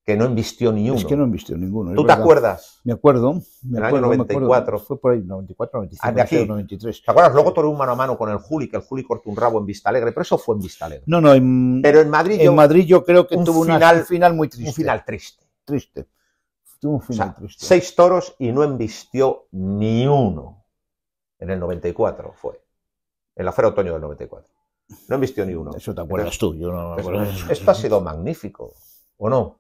Que no embistió ni uno. Es que no embistió ninguno. ¿Tú te acuerdas? Me acuerdo. En el año 94. Fue por ahí, 94, 95, de aquí. 93. ¿Te acuerdas? Luego toreó un mano a mano con el Juli, que el Juli cortó un rabo en Vistalegre, pero eso fue en Vistalegre. No, pero en Madrid yo creo que tuvo un final muy triste. Un final triste. Tuvo un final triste. 6 toros y no embistió ni uno. En el 94 fue. En la Feria de Otoño del 94. No embistió ni uno. Eso te acuerdas tú. Yo no me acuerdo. Esto ha sido magnífico, ¿o no?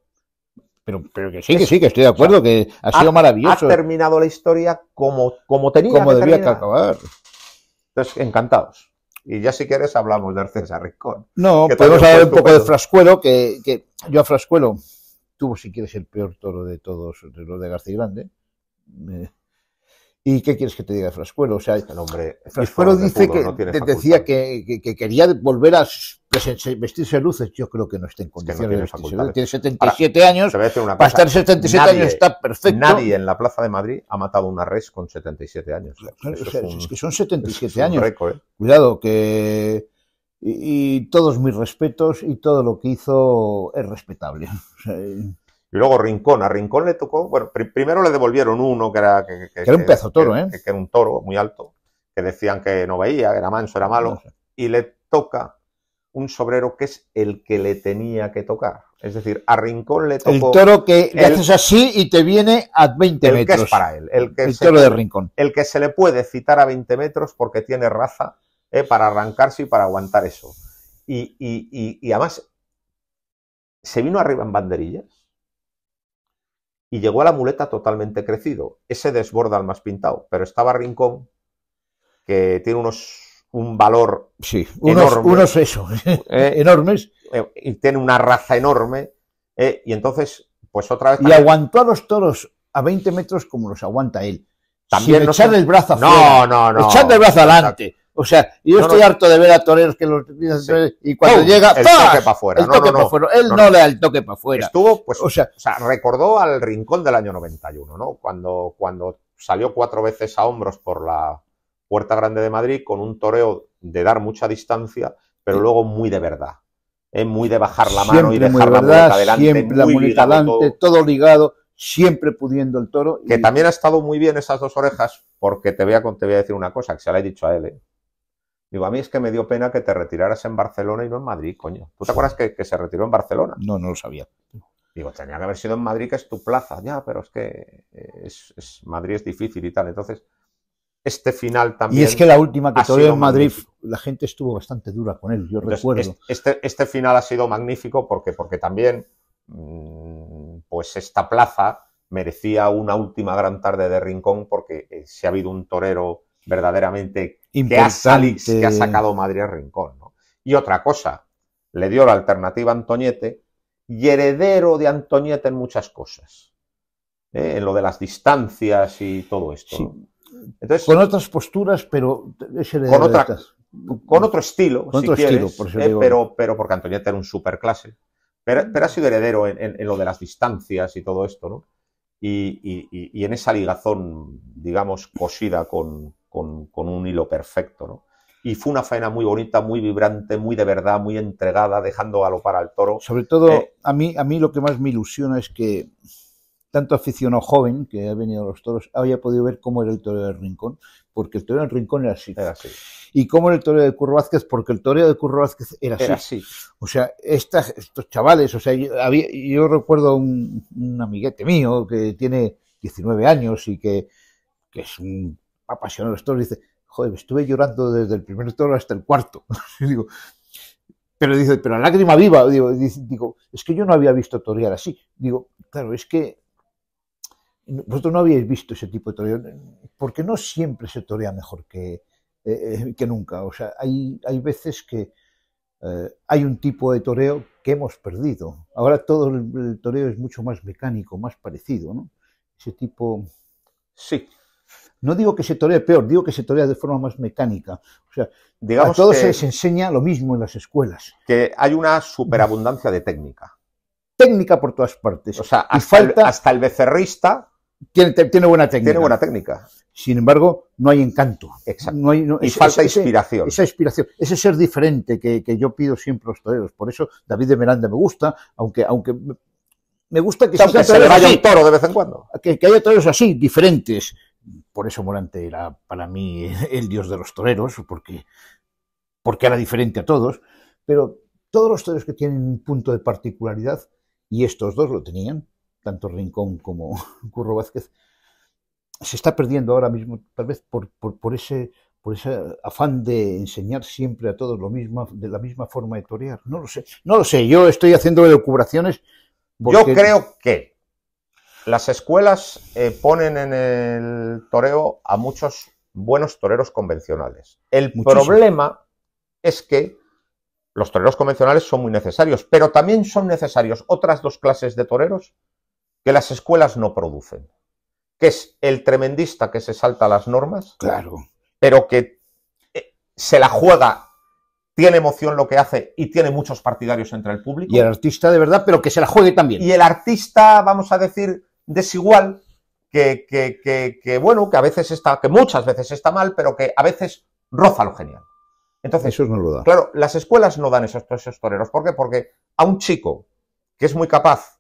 Pero que sí, que estoy de acuerdo, o sea, que ha sido maravilloso. Ha terminado la historia como tenía como debía acabar. Entonces, encantados. Y ya si quieres hablamos de César Rincón. No, que podemos también hablar fue un poco de estupendo. Frascuelo, que yo a Frascuelo tuvo, si quieres, el peor toro de todos, de los de García Grande. ¿Y qué quieres que te diga de Frascuelo? O sea, El hombre, Frascuelo dice pudo, que no tiene decía facultades. que quería volver a vestirse de luces. Yo creo que no está en Es que no condiciones tiene de vestirse de luces. facultades. Tiene 77 años. Te voy a decir una Para cosa. estar 77 años está perfecto. Nadie en la Plaza de Madrid ha matado una res con 77 años. Claro, Eso o sea, es, es que son 77 es un años. récord, ¿eh? Cuidado, que... Y todos mis respetos y todo lo que hizo es respetable. O sea, Y luego Rincón. A Rincón le tocó... Bueno, primero le devolvieron uno que era... Que era un pedazo toro, ¿eh? Que era un toro muy alto. Que decían que no veía, que era manso, era malo. No sé. Y le toca un sobrero que es el que le tenía que tocar. Es decir, a Rincón le tocó... El toro que le haces así y te viene a 20 el metros. que es para él. El toro de Rincón. El que se le puede citar a 20 metros porque tiene raza para arrancarse y para aguantar eso. Y además se vino arriba en banderillas y llegó a la muleta totalmente crecido. Ese desborda al más pintado, pero estaba Rincón, que tiene un valor sí, enorme, unos eso, enormes. Y tiene una raza enorme, y entonces, pues otra vez... Y aguantó a los toros a 20 metros como los aguanta él. También sin no echarle el brazo afuera. No. Echando el brazo adelante. O sea, yo estoy harto de ver a toreros que los... Sí. Y cuando llega... El toque para afuera. El toque para afuera. Él no le da el toque para afuera. Estuvo, pues, o sea, recordó al Rincón del año 91, ¿no? Cuando salió 4 veces a hombros por la Puerta Grande de Madrid con un toreo de dar mucha distancia, pero luego muy de verdad. Muy de bajar la mano y dejar la muleta adelante. Siempre la muleta adelante, todo ligado, siempre pudiendo el toro. Que también ha estado muy bien esas dos orejas, porque te voy a decir una cosa, que se la he dicho a él, Digo, a mí es que me dio pena que te retiraras en Barcelona y no en Madrid, coño. ¿Tú te acuerdas que se retiró en Barcelona? No lo sabía. Digo, tenía que haber sido en Madrid, que es tu plaza. Ya, pero es que Madrid es difícil y tal. Entonces, este final también... Y es que la última que toreó en Madrid, magnífico. La gente estuvo bastante dura con él, yo recuerdo. Este final ha sido magnífico porque también, pues esta plaza merecía una última gran tarde de Rincón, porque si ha habido un torero verdaderamente que ha sacado Madrid a Rincón, ¿no? Y otra cosa, le dio la alternativa a Antoñete y heredero de Antoñete en muchas cosas, en lo de las distancias y todo esto, sí. ¿no? Entonces, con otras posturas, pero con otro estilo, con si otro quieres, estilo, pero porque Antoñete era un superclase, pero ha sido heredero en lo de las distancias y todo esto, ¿no? Y en esa ligazón, digamos, cosida con un hilo perfecto, ¿no? Y fue una faena muy bonita, muy vibrante, muy de verdad, muy entregada, dejando galopar al toro. Sobre todo, a mí lo que más me ilusiona es que tanto aficionado joven que ha venido a los toros haya podido ver cómo era el toreo del Rincón, porque el toreo del Rincón era así. Era así. Y cómo era el toreo de Curro Vázquez, porque el toreo de Curro Vázquez era así. O sea, estos chavales, o sea, yo recuerdo un amiguete mío que tiene 19 años y que es un apasionado de los toros, dice, joder, estuve llorando desde el primer toro hasta el cuarto. Y digo, pero dice, pero lágrima viva. Digo, es que yo no había visto torear así. Digo, claro, es que vosotros no habíais visto ese tipo de toreo, porque no siempre se torea mejor que nunca. O sea, hay veces que hay un tipo de toreo que hemos perdido. Ahora todo el toreo es mucho más mecánico, más parecido, ¿no? Ese tipo... Sí. No digo que se toree peor, digo que se torea de forma más mecánica. O sea, digamos a todos se les enseña lo mismo en las escuelas. Que hay una superabundancia de técnica. Técnica por todas partes. O sea, hasta el becerrista tiene buena técnica. Tiene buena técnica. Sin embargo, no hay encanto. Exacto. No, falta inspiración. Esa inspiración, ese ser diferente que yo pido siempre a los toreros. Por eso David de Miranda me gusta, aunque me gusta que se le vaya un toro de vez en cuando. Que haya toreros así, diferentes. Por eso Morante era para mí el dios de los toreros, porque era diferente a todos. Pero todos los toreros que tienen un punto de particularidad, y estos dos lo tenían, tanto Rincón como Curro Vázquez, se está perdiendo ahora mismo, tal vez por ese afán de enseñar siempre a todos lo mismo, de la misma forma de torear. No lo sé. Yo estoy haciendo elucubraciones. Yo creo que las escuelas ponen en el toreo a muchos buenos toreros convencionales. El problema es que los toreros convencionales son muy necesarios, pero también son necesarios otras dos clases de toreros que las escuelas no producen, que es el tremendista que se salta las normas, claro, pero que se la juega, tiene emoción lo que hace y tiene muchos partidarios entre el público. Y el artista de verdad, pero que se la juegue también. Y el artista, vamos a decir, desigual, bueno, que a veces está, que muchas veces está mal, pero que a veces roza lo genial. Entonces, eso no lo da. Claro, las escuelas no dan esos toreros. ¿Por qué? Porque a un chico que es muy capaz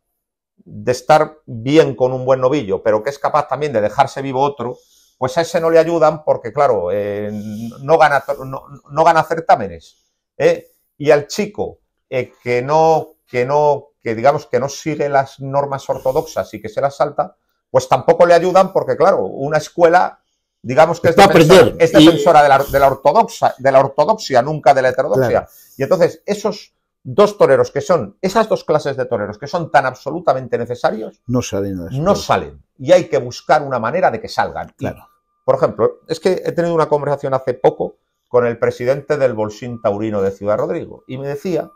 de estar bien con un buen novillo, pero que es capaz también de dejarse vivo otro, pues a ese no le ayudan porque, claro, no gana certámenes. Y al chico que digamos que no sigue las normas ortodoxas y que se las salta, pues tampoco le ayudan porque, claro, una escuela, digamos que es defensora de la ortodoxia, nunca de la heterodoxia. Claro. Y entonces, esos dos toreros que son, esas dos clases de toreros que son tan absolutamente necesarios, no salen. No salen. Y hay que buscar una manera de que salgan. Claro. Y, por ejemplo, es que he tenido una conversación hace poco con el presidente del Bolsín Taurino de Ciudad Rodrigo y me decía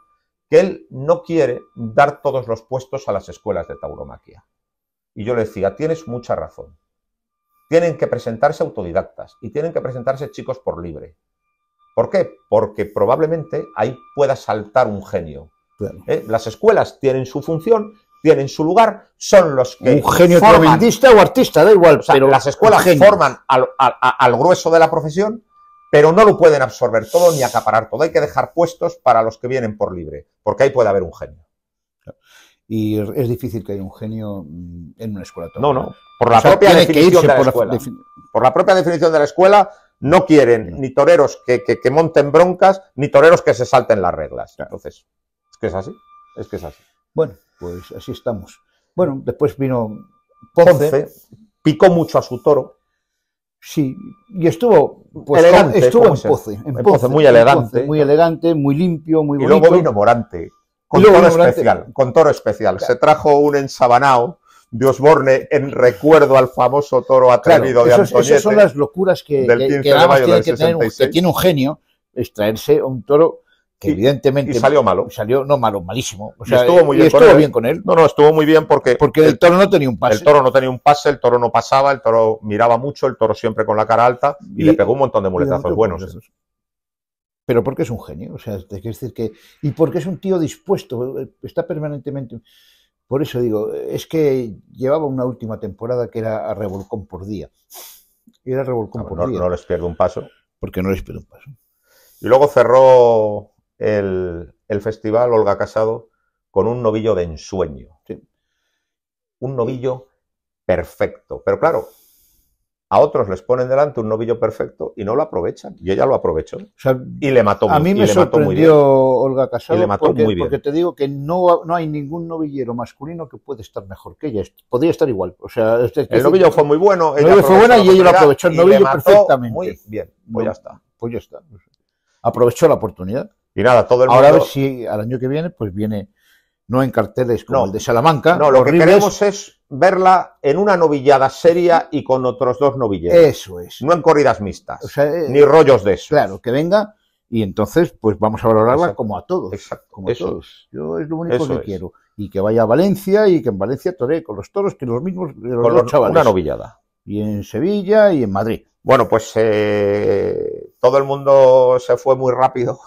que él no quiere dar todos los puestos a las escuelas de tauromaquia. Y yo le decía, tienes mucha razón. Tienen que presentarse autodidactas y tienen que presentarse chicos por libre. ¿Por qué? Porque probablemente ahí pueda saltar un genio. Claro. Las escuelas tienen su función, tienen su lugar, son los que un genio tremendista o artista, da igual. O sea, pero las escuelas forman al grueso de la profesión, pero no lo pueden absorber todo ni acaparar todo. Hay que dejar puestos para los que vienen por libre, porque ahí puede haber un genio. Y es difícil que haya un genio en una escuela taurina. No. Por la propia definición de la escuela. Por la propia definición de la escuela, no quieren ni toreros que monten broncas, ni toreros que se salten las reglas. Entonces, es que es así. Bueno, pues así estamos. Bueno, después vino Ponce. Picó mucho a su toro. Sí, y estuvo elegante, estuvo en Ponce, muy elegante. Muy elegante, muy limpio, muy bonito. Y luego vino Morante. Con toro especial. Claro. Se trajo un ensabanao de Osborne en recuerdo al famoso toro atrevido de Antoniete. Esas son las locuras que tiene un genio, es traerse un toro que evidentemente... Y salió malo. Malísimo. O sea, estuvo muy bien, con él. No, estuvo muy bien porque el toro no tenía un pase. El toro no tenía un pase, el toro no pasaba, el toro miraba mucho, el toro siempre con la cara alta y le pegó un montón de muletazos buenos. Pero porque es un genio, o sea, te quiero decir que... Y porque es un tío dispuesto, está permanentemente... Por eso digo, es que llevaba una última temporada que era a revolcón por día. Era revolcón por día. No les pierde un paso. Porque no les pierde un paso. Y luego cerró el festival Olga Casado con un novillo de ensueño. Sí. Un novillo perfecto. Pero claro, a otros les ponen delante un novillo perfecto y no lo aprovechan. Y ella lo aprovechó. O sea, y le mató muy bien. A mí me sorprendió Olga Casado. Y le mató muy bien. Porque te digo que no hay ningún novillero masculino que puede estar mejor que ella. Podría estar igual. O sea, el novillo fue muy bueno. El novillo fue bueno y ella lo aprovechó el novillo perfectamente. Muy bien. Pues ya está. Pues ya está. Aprovechó la oportunidad. Y nada, todo el mundo... Ahora a ver si al año que viene, pues viene... No en carteles como el de Salamanca. No, lo que queremos es verla en una novillada seria y con otros dos novilleros. Eso es. No en corridas mixtas. O sea, ni rollos de eso. Claro, que venga y entonces pues vamos a valorarla. Exacto. Como a todos. Exacto. Como a todos. Yo es lo único que quiero. Y que vaya a Valencia y que en Valencia toree con los toros que los mismos los dos chavales. Una novillada. Y en Sevilla y en Madrid. Bueno, pues todo el mundo se fue muy rápido.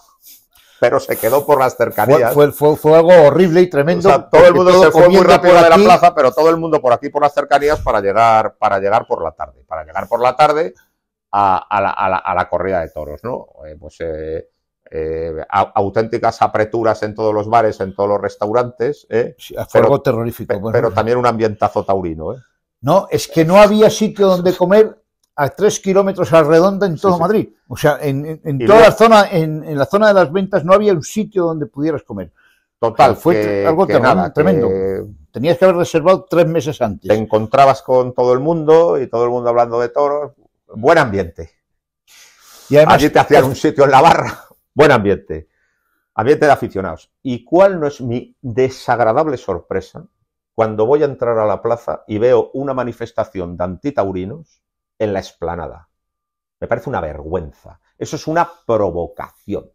Pero se quedó por las cercanías. Fue algo horrible y tremendo. O sea, todo el mundo se fue muy rápido de la plaza, pero todo el mundo por aquí, por las cercanías, para llegar por la tarde. Para llegar por la tarde a la corrida de toros, ¿no? Auténticas apreturas en todos los bares, en todos los restaurantes. Sí, fue algo terrorífico. Pero también un ambientazo taurino, ¿eh? No, es que no había sitio donde comer a 3 kilómetros a la redonda en todo Madrid. O sea, en toda la zona, en la zona de las ventas no había un sitio donde pudieras comer. Total, o sea, fue algo tremendo. Tenías que haber reservado 3 meses antes. Te encontrabas con todo el mundo y todo el mundo hablando de toros. Buen ambiente. Y además, allí te hacían un sitio en la barra. Buen ambiente. Ambiente de aficionados. ¿Y cuál no es mi desagradable sorpresa cuando voy a entrar a la plaza y veo una manifestación de antitaurinos en la explanada? Me parece una vergüenza. Eso es una provocación.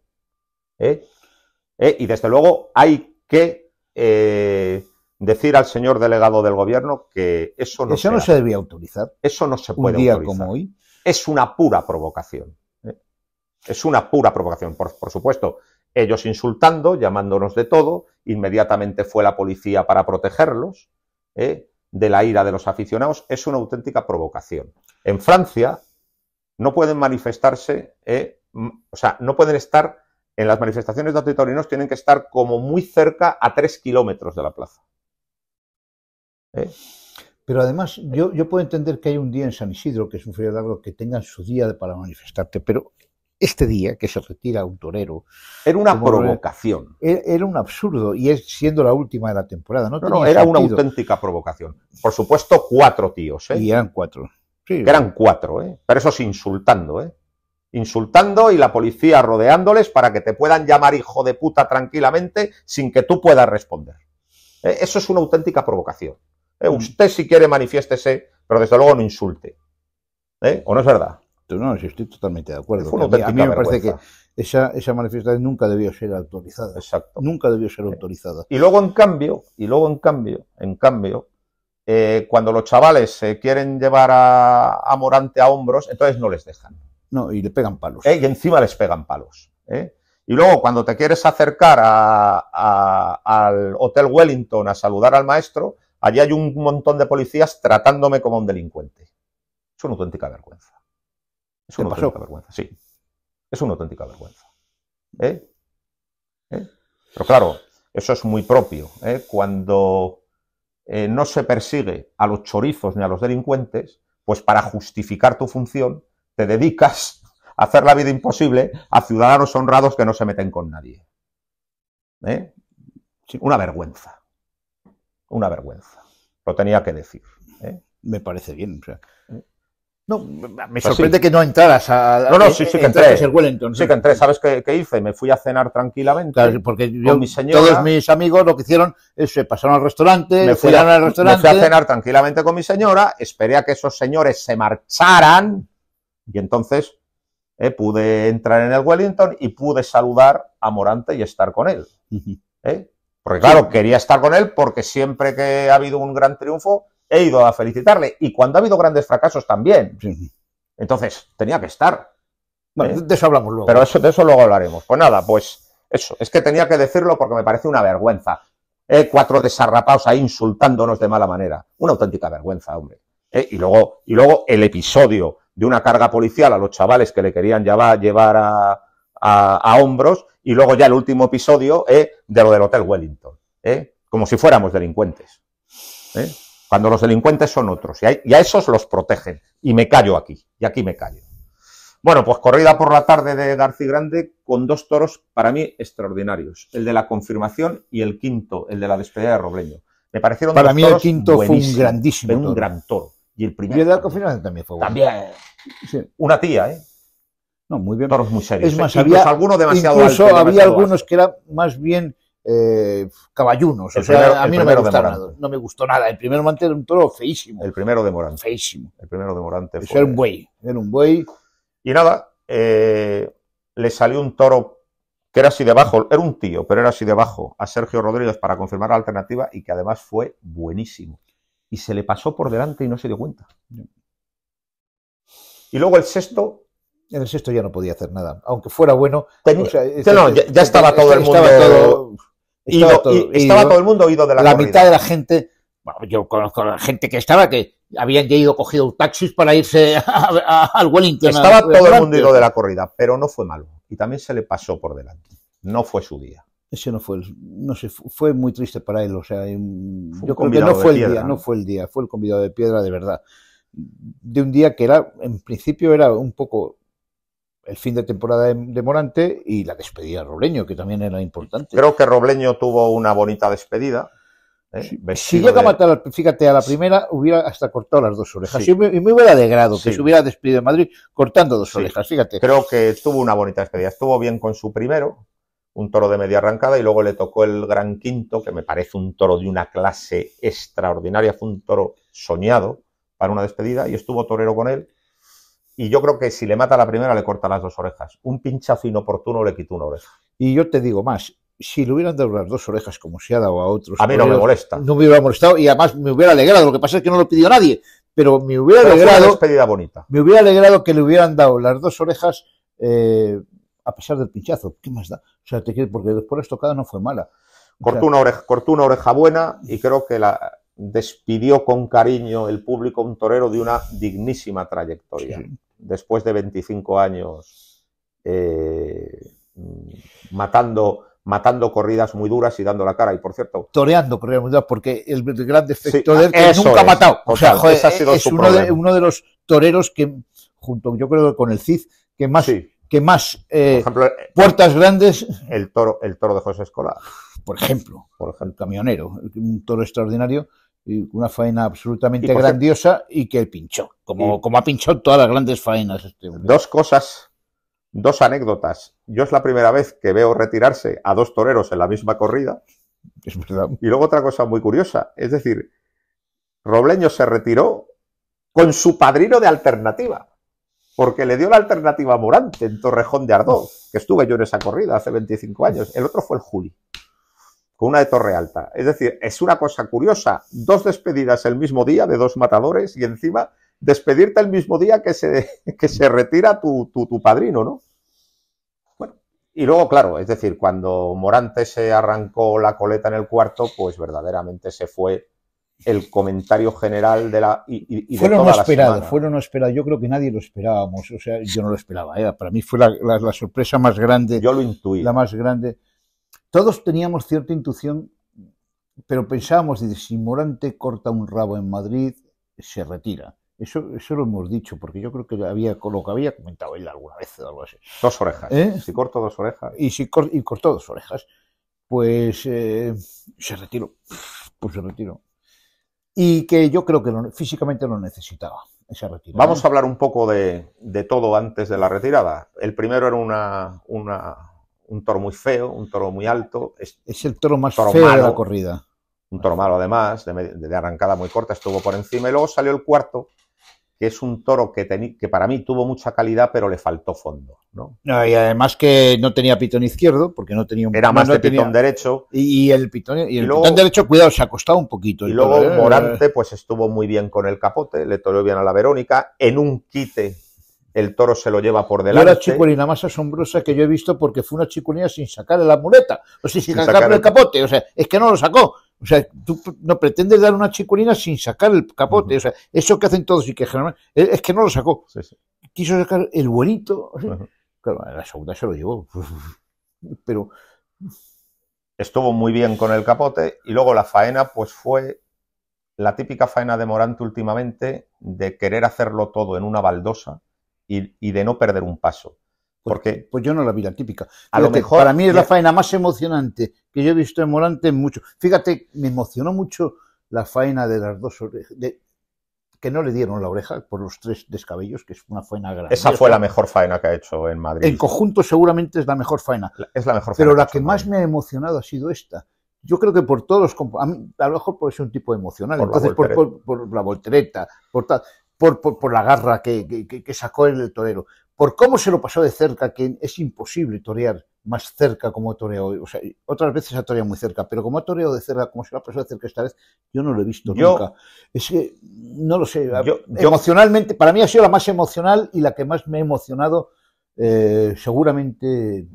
Y desde luego hay que decir al señor delegado del gobierno que eso no se debía autorizar. Eso no se puede un día autorizar. Como hoy. Es una pura provocación. Es una pura provocación. Por supuesto, ellos insultando, llamándonos de todo, inmediatamente fue la policía para protegerlos de la ira de los aficionados. Es una auténtica provocación. En Francia no pueden manifestarse, o sea, no pueden estar en las manifestaciones de antitorinos, tienen que estar como muy cerca a 3 kilómetros de la plaza. Pero además, yo puedo entender que hay un día en San Isidro, que es un feriado largo, que tengan su día para manifestarte, pero este día que se retira un torero... Era una provocación. Era un absurdo, y es siendo la última de la temporada. No, era una auténtica provocación. Por supuesto, 4 tíos. Y eran 4. Sí, que eran 4, pero eso es insultando, insultando y la policía rodeándoles para que te puedan llamar hijo de puta tranquilamente sin que tú puedas responder. Eso es una auténtica provocación. Usted si quiere manifiéstese, pero desde luego no insulte. ¿O no es verdad? No, sí, estoy totalmente de acuerdo. A mí me parece que esa manifestación nunca debió ser autorizada. Exacto. Nunca debió ser autorizada. Y luego en cambio, cuando los chavales se quieren llevar a Morante a hombros, entonces no les dejan. No, y le pegan palos. Y encima les pegan palos. Y luego cuando te quieres acercar al Hotel Wellington a saludar al maestro, allí hay un montón de policías tratándome como un delincuente. Es una auténtica vergüenza. Es una auténtica vergüenza, sí. Es una auténtica vergüenza. Pero claro, eso es muy propio. Cuando no se persigue a los chorizos ni a los delincuentes, pues para justificar tu función te dedicas a hacer la vida imposible a ciudadanos honrados que no se meten con nadie. Sí, una vergüenza. Una vergüenza. Lo tenía que decir. Me parece bien. O sea. No, me sorprende que no entraras a... sí que entré. El Wellington, sí que entré. ¿Sabes qué hice? Me fui a cenar tranquilamente. Claro, porque con mi señora. Todos mis amigos lo que hicieron es se pasaron al restaurante, me fui a cenar tranquilamente con mi señora, esperé a que esos señores se marcharan y entonces pude entrar en el Wellington y pude saludar a Morante y estar con él. Porque claro, quería estar con él porque siempre que ha habido un gran triunfo he ido a felicitarle. Y cuando ha habido grandes fracasos también. Sí. Entonces, tenía que estar. Bueno, de eso hablamos luego. Pero de eso luego hablaremos. Pues nada, pues eso. Es que tenía que decirlo porque me parece una vergüenza. 4 desarrapados ahí insultándonos de mala manera. Una auténtica vergüenza, hombre. Y luego el episodio de una carga policial a los chavales que le querían llevar a hombros. Y luego ya el último episodio de lo del Hotel Wellington. Como si fuéramos delincuentes. Cuando los delincuentes son otros, y a esos los protegen. Y me callo aquí, y aquí me callo. Bueno, pues corrida por la tarde de García Grande con 2 toros para mí extraordinarios. El de la confirmación y el quinto, el de la despedida de Robleño. Me parecieron para 2 mí toros el quinto fue un grandísimo toro. Un gran toro. Y el primero. Y el de la confirmación también fue bueno. También. Sí. Una tía, No, muy bien. Toros muy serios. Es más, había alguno demasiado incluso alto, había algunos que eran más bien... caballunos, a mí no me gustaron nada, no me gustó nada. El primero Morante era un toro feísimo. El primero de Morante. Feísimo. El primero de Morante fue... Era un buey. Y nada, le salió un toro que era así debajo, era un tío, pero era así debajo a Sergio Rodríguez para confirmar la alternativa y que además fue buenísimo. Y se le pasó por delante y no se dio cuenta. Y luego el sexto... En el sexto ya no podía hacer nada, aunque fuera bueno. Ya estaba todo el mundo... Estaba todo el mundo oído de la corrida. Mitad de la gente, bueno, yo conozco a la gente que estaba, que habían ya ido cogido taxis para irse al Wellington. Estaba todo el mundo oído de la corrida, pero no fue malo. Y también se le pasó por delante. No fue su día. Ese no fue, no sé, fue muy triste para él. O sea, yo creo que no fue el día, no fue el día, fue el convidado de piedra de verdad. De un día que era, en principio era un poco el fin de temporada de Morante y la despedida de Robleño, que también era importante. Creo que Robleño tuvo una bonita despedida. Si llega a matar, fíjate, a la primera hubiera hasta cortado las 2 orejas. Sí. Y me hubiera alegrado que se hubiera despedido de Madrid cortando 2 orejas, fíjate. Creo que tuvo una bonita despedida. Estuvo bien con su primero, un toro de media arrancada, y luego le tocó el gran quinto, que me parece un toro de una clase extraordinaria. Fue un toro soñado para una despedida y estuvo torero con él. Y yo creo que si le mata a la primera, le corta las 2 orejas. Un pinchazo inoportuno le quitó una oreja. Y yo te digo más, si le hubieran dado las 2 orejas como se ha dado a otros, A mí no me molesta. No me hubiera molestado y además me hubiera alegrado. Lo que pasa es que no lo pidió nadie, pero me hubiera Pero fue una alegrado. despedida bonita. Me hubiera alegrado que le hubieran dado las 2 orejas a pesar del pinchazo. ¿Qué más da? O sea, porque después la estocada no fue mala. Cortó una oreja buena y creo que la despidió con cariño el público un torero de una dignísima trayectoria. Sí. Después de 25 años matando corridas muy duras y dando la cara. Y por cierto, toreando corridas muy duras, porque el gran defecto de él que nunca ha matado. O sea, joder, es uno de los toreros que, junto yo creo con el Cid, que más, por ejemplo, puertas grandes. El toro de José Escolar. Por ejemplo, camionero, un toro extraordinario. Y una faena absolutamente grandiosa y que pinchó, como ha pinchado todas las grandes faenas. Dos anécdotas. Yo es la primera vez que veo retirarse a 2 toreros en la misma corrida. Es verdad. Y luego otra cosa muy curiosa, es decir, Robleño se retiró con su padrino de alternativa, porque le dio la alternativa a Morante en Torrejón de Ardoz, que estuve yo en esa corrida hace 25 años. El otro fue el Juli, con una de Torre Alta. Es decir, es una cosa curiosa, 2 despedidas el mismo día de 2 matadores y encima despedirte el mismo día que se retira tu padrino, ¿no? Bueno, y luego, claro, es decir, cuando Morante se arrancó la coleta en el cuarto, pues verdaderamente se fue el comentario general de la y fue de toda la semana. Fue lo no esperado. Yo creo que nadie lo esperábamos. O sea, yo no lo esperaba. Para mí fue la sorpresa más grande. Yo lo intuí. La más grande. Todos teníamos cierta intuición, pero pensábamos, si Morante corta un rabo en Madrid, se retira. Eso lo hemos dicho, porque yo creo que lo que había comentado él alguna vez o algo así. 2 orejas. Si corto 2 orejas. Y cortó 2 orejas. Pues se retiró. Pues se retiró. Y que yo creo que físicamente lo necesitaba, esa retirada. Vamos a hablar un poco de todo antes de la retirada. El primero era un toro muy feo, un toro muy alto. Es el toro más feo de la corrida. Un toro malo además, de arrancada muy corta, estuvo por encima. Y luego salió el cuarto, que es un toro que para mí tuvo mucha calidad, pero le faltó fondo, ¿no? Y además que no tenía pitón izquierdo, porque no tenía Era más de pitón derecho. Y el pitón derecho, cuidado, se acostaba un poquito. Y luego Morante pues estuvo muy bien con el capote, le toreó bien a la Verónica, en un quite el toro se lo lleva por delante. Era la chiculina más asombrosa que yo he visto, porque fue una chiculina sin sacarle la muleta, o sea, sin sacarle el capote, o sea, es que no lo sacó. O sea, tú no pretendes dar una chiculina sin sacar el capote. O sea, eso que hacen todos y que generalmente... Es que no lo sacó. Sí. Quiso sacar el buenito. Claro, la segunda se lo llevó. Pero... Estuvo muy bien con el capote. Y luego la faena, pues fue la típica faena de Morante últimamente, de querer hacerlo todo en una baldosa y de no perder un paso. Porque pues yo no la vi la típica. A lo mejor, para mí es la faena más emocionante que yo he visto en Morante mucho. Fíjate, me emocionó mucho la faena de las 2 orejas, que no le dieron la oreja por los 3 descabellos, que es una faena grande. Esa fue la mejor faena que ha hecho en Madrid. En conjunto seguramente es la mejor faena. Es la mejor faena. Pero la que más me ha emocionado ha sido esta. Yo creo que por todos los... A lo mejor por ser un tipo emocional. Entonces, por la voltereta, por la garra que sacó el torero, por cómo se lo pasó de cerca, que es imposible torear más cerca como toreó hoy. O sea, otras veces ha toreado muy cerca, pero como ha toreado de cerca, como se lo ha pasado de cerca esta vez, yo no lo he visto nunca. Es que, no lo sé, emocionalmente, para mí ha sido la más emocional y la que más me ha emocionado, seguramente,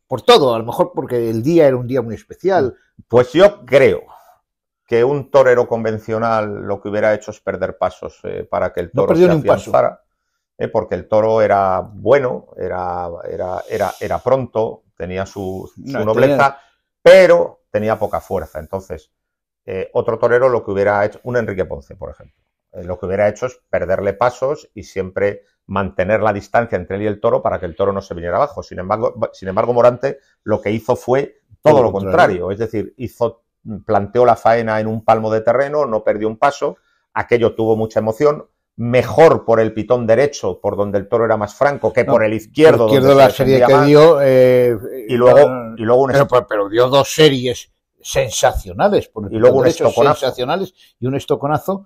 por todo, a lo mejor porque el día era un día muy especial. Pues yo creo que un torero convencional lo que hubiera hecho es perder pasos para que el toro se afianzara. Porque el toro era bueno, era pronto, tenía su nobleza, pero tenía poca fuerza. Entonces, otro torero lo que hubiera hecho, un Enrique Ponce, por ejemplo, lo que hubiera hecho es perderle pasos y siempre mantener la distancia entre él y el toro para que el toro no se viniera abajo. Sin embargo, Morante lo que hizo fue todo lo contrario. Es decir, planteó la faena en un palmo de terreno, no perdió un paso, aquello tuvo mucha emoción. Mejor por el pitón derecho, por donde el toro era más franco, que por el izquierdo. Donde la serie que dio. Y luego pero dio 2 series sensacionales. Por el y luego un derecho, estoconazo. Sensacionales y un estoconazo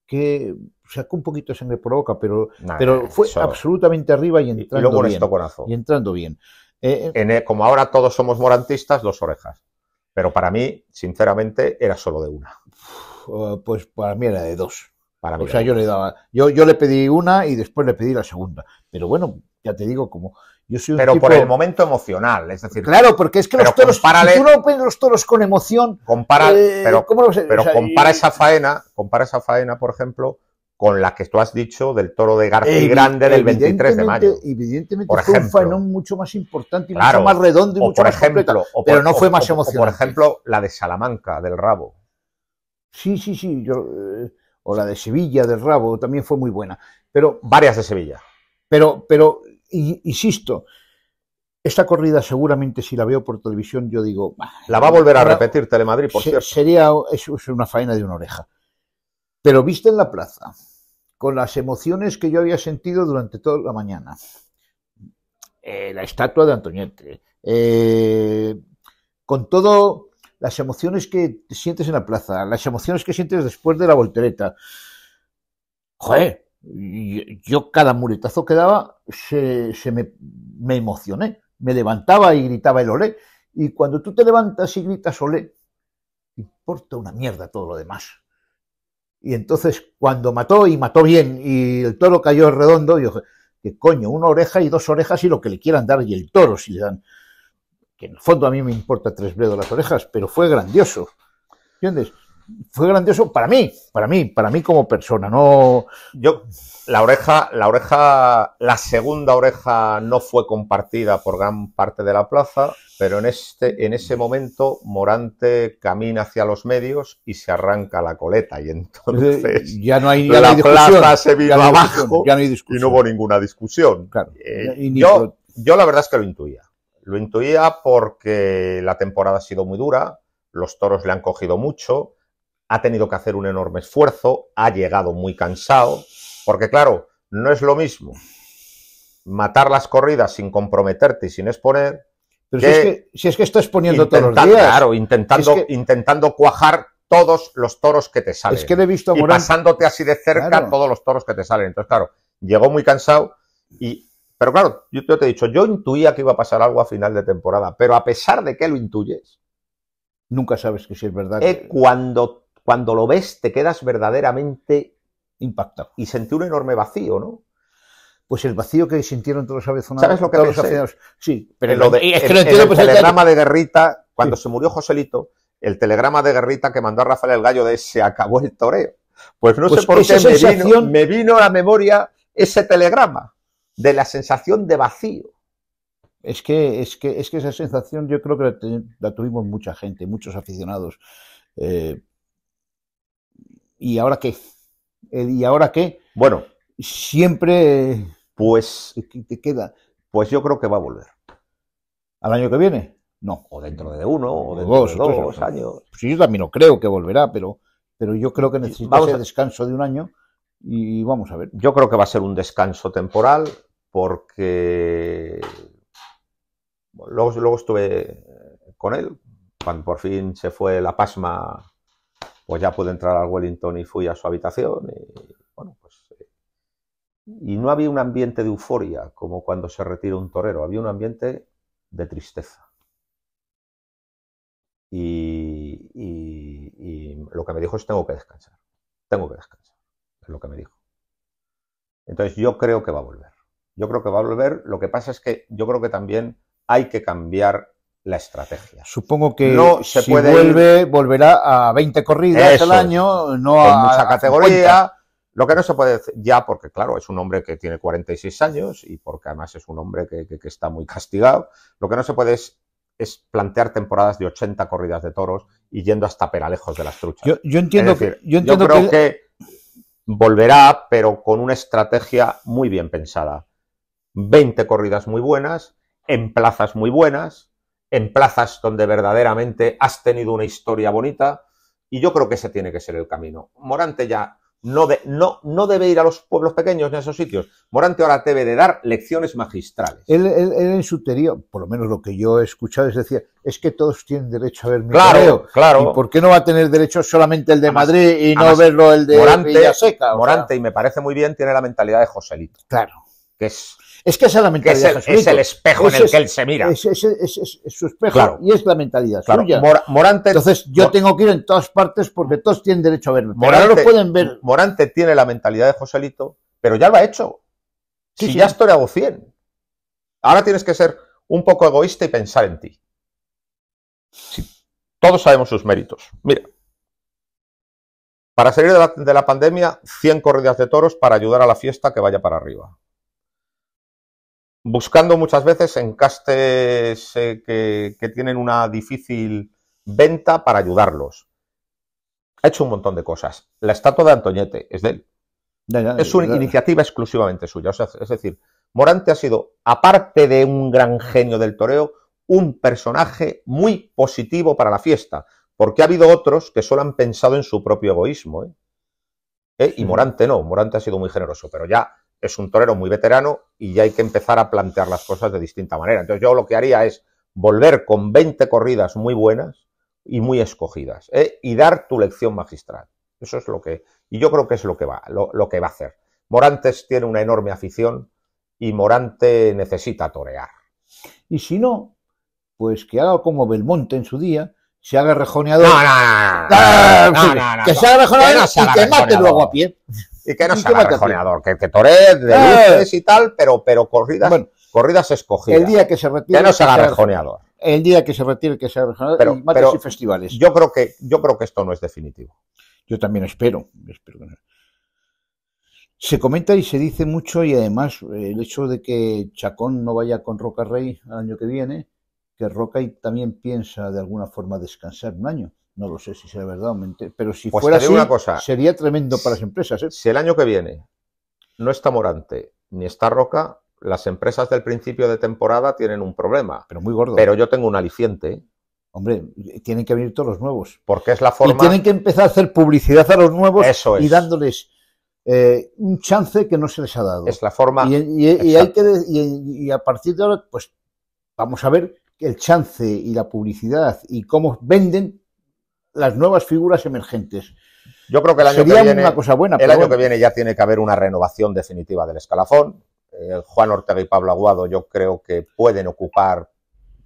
que sacó un poquito de sangre por la boca, pero fue absolutamente arriba y entrando bien. Y luego un estoconazo. Y entrando bien. Como ahora todos somos morantistas, 2 orejas. Pero para mí, sinceramente, era solo de una. Pues para mí era de 2. Para mí o sea, yo le pedí una y después le pedí la segunda. Pero bueno, ya te digo, como yo soy un pero tipo... por el momento emocional, es decir... Claro, porque es que los toros, si tú no ves los toros con emoción... pero ¿cómo sé? O sea, compara esa faena, por ejemplo, con la que tú has dicho del toro de García Grande del 23 de mayo. Evidentemente por fue ejemplo, un faenón mucho más importante y claro, mucho más redondo y mucho más completo, pero no fue más emocionante. Por ejemplo, la de Salamanca, del Rabo. Sí, o la de Sevilla, del Rabo, también fue muy buena. Pero varias de Sevilla. Pero insisto, esta corrida seguramente si la veo por televisión yo digo... La va a volver a repetir Telemadrid, por cierto. Es una faena de una oreja. Pero viste en la plaza, con las emociones que yo había sentido durante toda la mañana, la estatua de Antoñete, con todo las emociones que sientes en la plaza, las emociones que sientes después de la voltereta, joder, yo cada muletazo que daba me emocioné, me levantaba y gritaba el olé, y cuando tú te levantas y gritas olé, te importa una mierda todo lo demás. Y entonces cuando mató y mató bien y el toro cayó redondo, yo dije, que coño, una oreja y 2 orejas y lo que le quieran dar y el toro si le dan, que en el fondo a mí me importa 3 bledos las orejas, pero fue grandioso, ¿entiendes? Fue grandioso para mí como persona, no... La segunda oreja no fue compartida por gran parte de la plaza, pero en ese momento Morante camina hacia los medios y se arranca la coleta y entonces ya no hay la plaza se vino abajo ya no hay discusión. Y no hubo ninguna discusión. Claro, yo la verdad es que lo intuía porque la temporada ha sido muy dura, los toros le han cogido mucho, ha tenido que hacer un enorme esfuerzo, ha llegado muy cansado, porque claro, no es lo mismo matar las corridas sin comprometerte y sin exponer. Pero si es que estás exponiendo todos los días. Claro, intentando cuajar todos los toros que te salen. Es que le he visto a Morante, y pasándote así de cerca todos los toros que te salen. Entonces, claro, llegó muy cansado pero claro, yo te he dicho, yo intuía que iba a pasar algo a final de temporada, pero a pesar de que lo intuyes, nunca sabes que si es verdad. Cuando lo ves, te quedas verdaderamente impactado. Y sentí un enorme vacío, ¿no? Pues el vacío que sintieron todos los aficionados. ¿Sabes lo que pensé? Sí, pero es que no entiendo. El telegrama de Guerrita, cuando se murió Joselito, el telegrama de Guerrita que mandó a Rafael el Gallo de se acabó el toreo. Pues no sé por qué me vino a la memoria ese telegrama de la sensación de vacío. Es que esa sensación yo creo que la tuvimos mucha gente, muchos aficionados. ¿Y ahora qué? ¿Y ahora qué? Bueno, siempre pues te queda. Pues yo creo que va a volver. ¿Al año que viene? No. O dentro de 1 o dentro de 2 años. Pues yo también no creo que volverá, pero yo creo que necesita ese descanso de un año y vamos a ver. Yo creo que va a ser un descanso temporal porque luego estuve con él cuando por fin se fue la pasma. Pues ya pude entrar al Wellington y fui a su habitación y bueno, pues y no había un ambiente de euforia como cuando se retira un torero, había un ambiente de tristeza. Y lo que me dijo es tengo que descansar, es lo que me dijo. Entonces yo creo que va a volver, lo que pasa es que yo creo que también hay que cambiar la estrategia. Supongo que si volverá a 20 corridas al año, no a mucha categoría. 50. Lo que no se puede decir ya, porque claro, es un hombre que tiene 46 años y porque además es un hombre que está muy castigado, lo que no se puede es plantear temporadas de 80 corridas de toros y yendo hasta Peralejos de las Truchas. Yo entiendo, yo creo que volverá, pero con una estrategia muy bien pensada. 20 corridas muy buenas, en plazas muy buenas, en plazas donde verdaderamente has tenido una historia bonita, y yo creo que ese tiene que ser el camino. Morante ya no debe ir a los pueblos pequeños ni a esos sitios. Morante ahora debe de dar lecciones magistrales. Él en su teoría, por lo menos lo que yo he escuchado, es decir, es que todos tienen derecho a ver mi toreo. Claro. ¿Y por qué no va a tener derecho solamente el de Madrid y no verlo el de Villaseca? Morante, y me parece muy bien, tiene la mentalidad de Joselito. Claro. que es que esa es la mentalidad. Es el espejo en el que él se mira. Es su espejo, claro, y es la mentalidad suya. Morante, entonces yo tengo que ir en todas partes porque todos tienen derecho a verme. Pero ahora lo pueden ver. Morante tiene la mentalidad de Joselito, pero ya lo ha hecho. Si ya has toreado 100. Ahora tienes que ser un poco egoísta y pensar en ti. Sí, todos sabemos sus méritos. Mira, para salir de la pandemia, 100 corridas de toros para ayudar a la fiesta que vaya para arriba. Buscando muchas veces encastes que tienen una difícil venta para ayudarlos. Ha hecho un montón de cosas. La estatua de Antoñete es de él. Es una iniciativa exclusivamente suya. O sea, es decir, Morante ha sido, aparte de un gran genio del toreo, un personaje muy positivo para la fiesta, porque ha habido otros que solo han pensado en su propio egoísmo. Y Morante no, Morante ha sido muy generoso, pero ya es un torero muy veterano y ya hay que empezar a plantear las cosas de distinta manera. Entonces yo lo que haría es volver con 20 corridas muy buenas y muy escogidas, y dar tu lección magistral. Eso es lo que, y yo creo que es lo que va a hacer. Morantes tiene una enorme afición y Morante necesita torear. Y si no, pues que haga como Belmonte en su día, se haga rejoneador. Que se haga rejoneador y que mate luego a pie. Y que no se haga rejoneador, que toree de luces y tal, pero corridas escogidas. El día que se retire, que no se haga rejoneador. El día que se retire, que se haga rejoneador, y mates y festivales. Yo creo que esto no es definitivo. Yo también espero que no. Se comenta y se dice mucho, y además el hecho de que Chacón no vaya con Roca Rey al año que viene, que Roca también piensa de alguna forma descansar un año. No lo sé si será verdad o mentira, pero si fuera así, una cosa, sería tremendo para las empresas. Si el año que viene no está Morante ni está Roca, las empresas del principio de temporada tienen un problema. Pero muy gordo. Pero yo tengo un aliciente. Hombre, tienen que venir todos los nuevos. Porque es la forma... Y tienen que empezar a hacer publicidad a los nuevos. Eso es. Y dándoles un chance que no se les ha dado. Es la forma... Y a partir de ahora, pues vamos a ver el chance y la publicidad y cómo venden las nuevas figuras emergentes. Yo creo que el año Sería que viene, una cosa buena, el año que viene ya tiene que haber una renovación definitiva del escalafón. Juan Ortega y Pablo Aguado yo creo que pueden ocupar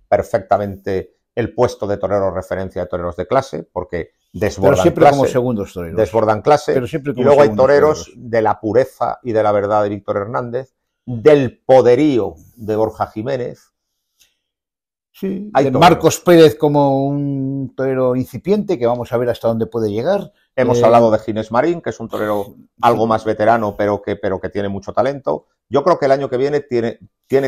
perfectamente el puesto de torero referencia de toreros de clase, porque desbordan siempre clase, como segundos toreros. Desbordan clase, pero siempre como y luego hay toreros de la pureza y de la verdad de Víctor Hernández, del poderío de Borja Jiménez. Sí, de Marcos Pérez como un torero incipiente, que vamos a ver hasta dónde puede llegar. Hemos hablado de Ginés Marín, que es un torero algo más veterano, pero que tiene mucho talento. Yo creo que el año que viene tiene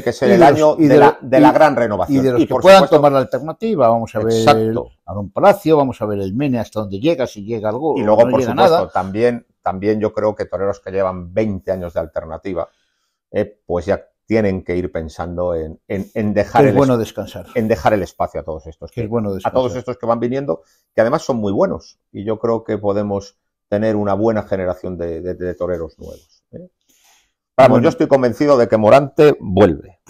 que ser el año de la gran renovación. Y de los que puedan tomar la alternativa, vamos a ver a Don Palacio, vamos a ver el Mene hasta dónde llega, si llega algo. Y luego, no por llega supuesto, nada. también yo creo que toreros que llevan 20 años de alternativa, pues ya tienen que ir pensando en dejar descansar. En dejar el espacio a todos estos a todos estos que van viniendo, que además son muy buenos, y yo creo que podemos tener una buena generación de toreros nuevos. Vamos, yo estoy convencido de que Morante vuelve.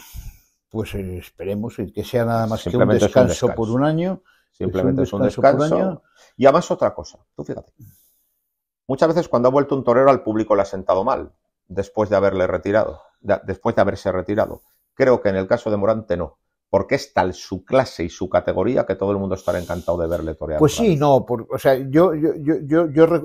Pues esperemos que sea nada más que un descanso por un año. Simplemente es un descanso. Y además otra cosa, tú fíjate, muchas veces cuando ha vuelto un torero al público le ha sentado mal después de haberse retirado. Creo que en el caso de Morante no, porque es tal su clase y su categoría que todo el mundo estará encantado de verle torear. Pues sí, no, o sea, yo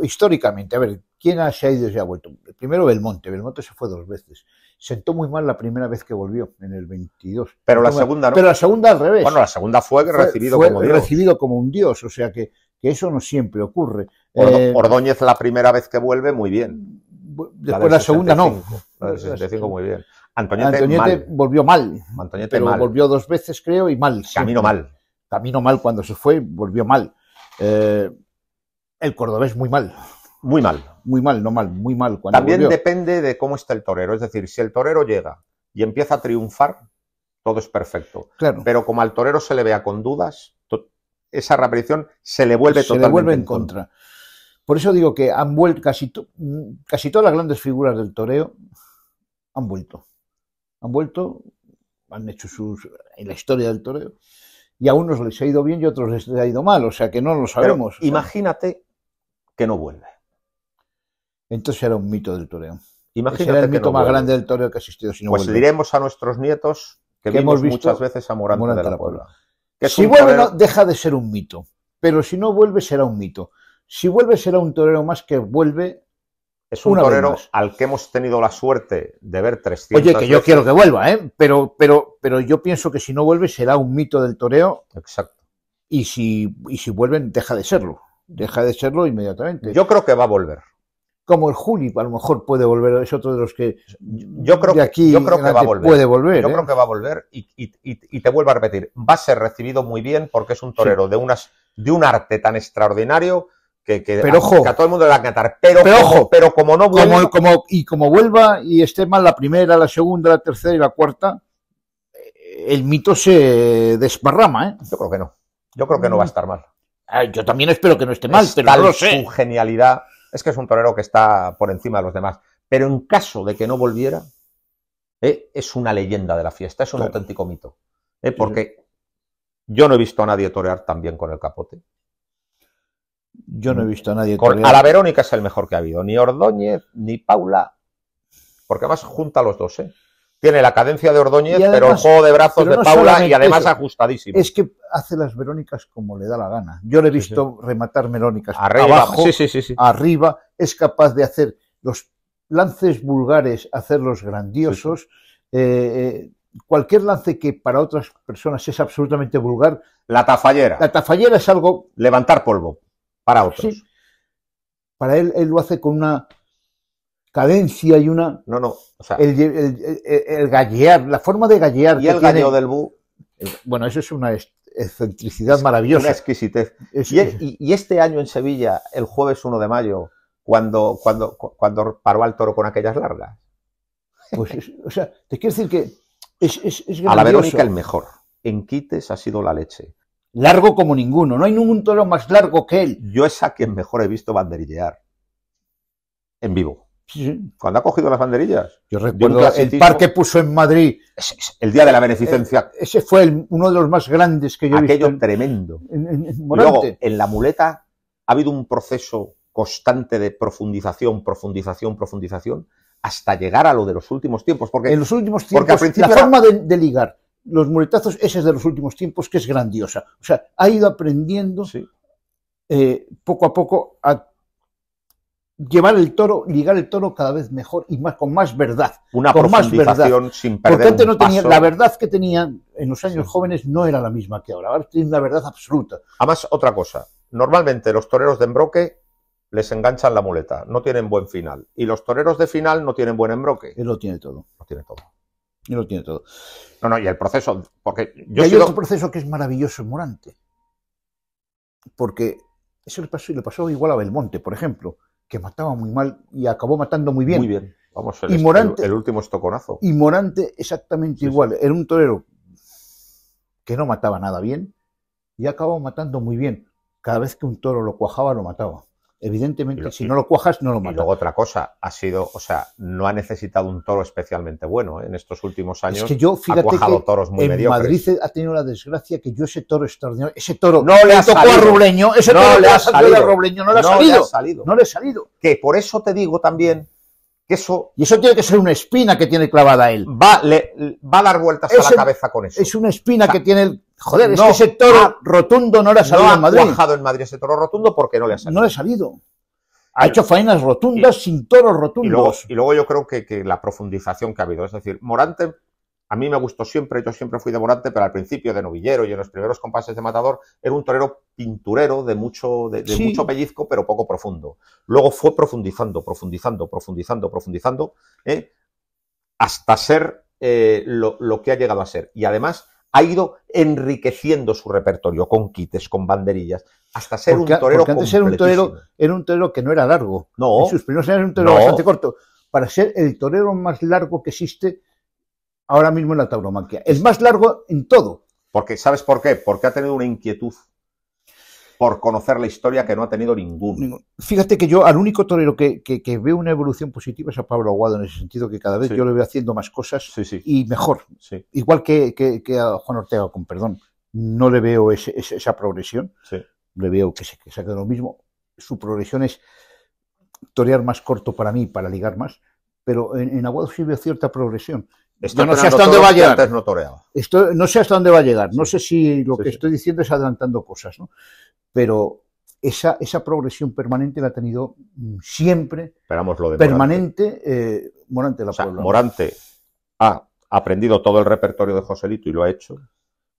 históricamente, a ver, ¿quién se ha ido y se ha vuelto? Primero Belmonte se fue 2 veces. Sentó muy mal la primera vez que volvió, en el 22. Pero la segunda no. Pero la segunda al revés. Bueno, la segunda fue recibido como un dios, o sea que eso no siempre ocurre. Ordóñez la primera vez que vuelve, muy bien. Después la segunda no. La del 65 muy bien. Antoñete volvió mal. Pero mal. Volvió 2 veces, creo, y mal. Camino mal. Camino mal cuando se fue, volvió mal. El cordobés muy mal. Muy mal. Muy mal, no mal, muy mal. También depende de cómo está el torero. Es decir, si el torero llega y empieza a triunfar, todo es perfecto. Claro. Pero como al torero se le vea con dudas, esa reaparición se le vuelve totalmente en contra. Por eso digo que han vuelto casi todas las grandes figuras del toreo han vuelto. Han hecho en la historia del toreo, y a unos les ha ido bien y a otros les ha ido mal, o sea que no lo sabemos. Pero imagínate que no vuelve. Entonces era un mito del toreo. Imagínate será el que mito no más vuelve. grande del toreo que ha existido si no Pues vuelve. diremos a nuestros nietos que Que vimos hemos visto muchas veces a Morante de la Puebla. Que es Si un vuelve, torero- no, deja de ser un mito. Pero si no vuelve, será un mito. Si vuelve, será un torero más que vuelve es un una vez torero más. al que hemos tenido la suerte de ver 300 Oye, que yo veces. quiero que vuelva, ¿eh? Pero yo pienso que si no vuelve, será un mito del toreo. Exacto. Y si vuelven, deja de serlo. Deja de serlo inmediatamente. Yo creo que va a volver. Como el Juli, a lo mejor puede volver, es otro de los que Yo creo, de aquí yo creo que va a volver. puede volver. Yo creo que va a volver y te vuelvo a repetir, va a ser recibido muy bien porque es un torero de un arte tan extraordinario pero ojo, que a todo el mundo le va a encantar. Pero como no vuelva... Como vuelva y esté mal la primera, la segunda, la tercera y la cuarta, el mito se desparrama, ¿eh? Yo creo que no. Yo creo que no va a estar mal. Yo también espero que no esté mal, pero tal no lo sé. Su genialidad es que es un torero que está por encima de los demás. Pero en caso de que no volviera, es una leyenda de la fiesta, es un auténtico mito. Porque yo no he visto a nadie torear tan bien con el capote. Yo no he visto a nadie torear. A la Verónica es el mejor que ha habido. Ni Ordóñez, ni Paula. Porque además junta a los dos, ¿eh? Tiene la cadencia de Ordóñez, además, pero el juego de brazos de Paula y además ajustadísimo. Es que hace las Verónicas como le da la gana. Yo le he visto rematar Verónicas arriba, abajo, arriba. Es capaz de hacer los lances vulgares, hacerlos grandiosos. Cualquier lance que para otras personas es absolutamente vulgar. La tafallera. La tafallera es algo... Levantar polvo para otros. Sí. Para él lo hace con una cadencia y una... No. O sea, el gallear, la forma de gallear. Y el galleo del Bu. Bueno, eso es una excentricidad maravillosa. Una exquisitez. Y este año en Sevilla, el jueves 1 de mayo, cuando paró al toro con aquellas largas. Pues, o sea, te quiero decir que es grandioso. A la Verónica el mejor. En quites ha sido la leche. Largo como ninguno. No hay ningún toro más largo que él. Yo es a quien mejor he visto banderillear. En vivo. Sí. Cuando ha cogido las banderillas. Yo recuerdo el par que puso en Madrid. El día de la beneficencia. Ese fue uno de los más grandes que yo he visto. Aquello tremendo. En luego, en la muleta ha habido un proceso constante de profundización, hasta llegar a lo de los últimos tiempos. Porque, en los últimos tiempos, la forma de ligar los muletazos, esa es de los últimos tiempos, que es grandiosa. O sea, ha ido aprendiendo poco a poco a llevar el toro, ligar el toro cada vez mejor y más, con más verdad. Una con profundización más sin perder Porque antes no tenía, paso. la verdad que tenían en los años jóvenes no era la misma que ahora. Ahora tienen una verdad absoluta. Además, otra cosa. Normalmente los toreros de embroque les enganchan la muleta, no tienen buen final. Y los toreros de final no tienen buen embroque. Él lo tiene todo. Lo tiene todo. Él lo tiene todo. No, y el proceso, porque yo hay otro proceso que es maravilloso en Morante. Porque eso le pasó igual a Belmonte, por ejemplo, que mataba muy mal y acabó matando muy bien. Muy bien. Vamos, el último estoconazo. Y Morante exactamente igual. Era un torero que no mataba nada bien y acabó matando muy bien. Cada vez que un toro lo cuajaba, lo mataba. Evidentemente, si no lo cuajas, no lo matas. Y luego otra cosa, no ha necesitado un toro especialmente bueno en estos últimos años. Es que yo, fíjate, ha cuajado toros muy en mediocres. Madrid ha tenido la desgracia que yo ese toro extraordinario, ese toro no le ha tocó salido. a Robleño, ese toro le ha salido a Robleño, no le ha salido. No le ha salido. Que por eso te digo también que eso... Y eso tiene que ser una espina que tiene clavada él. Va a dar vueltas a la cabeza con eso. Es una espina que tiene... Joder, es que ese toro rotundo no le ha salido en Madrid. No ha cuajado en Madrid ese toro rotundo porque no le ha salido. No le ha salido. Ha hecho faenas rotundas sin toros rotundos. Y luego yo creo que la profundización que ha habido, es decir, Morante, a mí me gustó siempre, yo siempre fui de Morante, pero al principio de novillero y en los primeros compases de matador era un torero pinturero de mucho pellizco, pero poco profundo. Luego fue profundizando, hasta ser lo que ha llegado a ser. Y además ha ido enriqueciendo su repertorio con quites, con banderillas, hasta ser un torero porque antes era un torero que no era largo. No. En sus primeros años era un torero bastante corto. Para ser el torero más largo que existe ahora mismo en la tauromaquia. El más largo en todo. Porque, ¿sabes por qué? Porque ha tenido una inquietud por conocer la historia que no ha tenido ninguno. Fíjate que yo al único torero que veo una evolución positiva es a Pablo Aguado, en ese sentido que cada vez yo le veo haciendo más cosas y mejor. Sí. Igual que a Juan Ortega, con perdón. No le veo esa progresión. Sí. Le veo que se queda lo mismo. Su progresión es torear más corto para mí, para ligar más. pero en Aguado sí veo cierta progresión. Yo no sé hasta dónde va a llegar. Antes no toreaba. No sé hasta dónde va a llegar. No sé si lo Sí, que sí. estoy diciendo es adelantando cosas, ¿no? Pero esa progresión permanente la ha tenido siempre, Esperamos lo de permanente, Morante de la O sea, Puebla. Morante ha aprendido todo el repertorio de Joselito y lo ha hecho.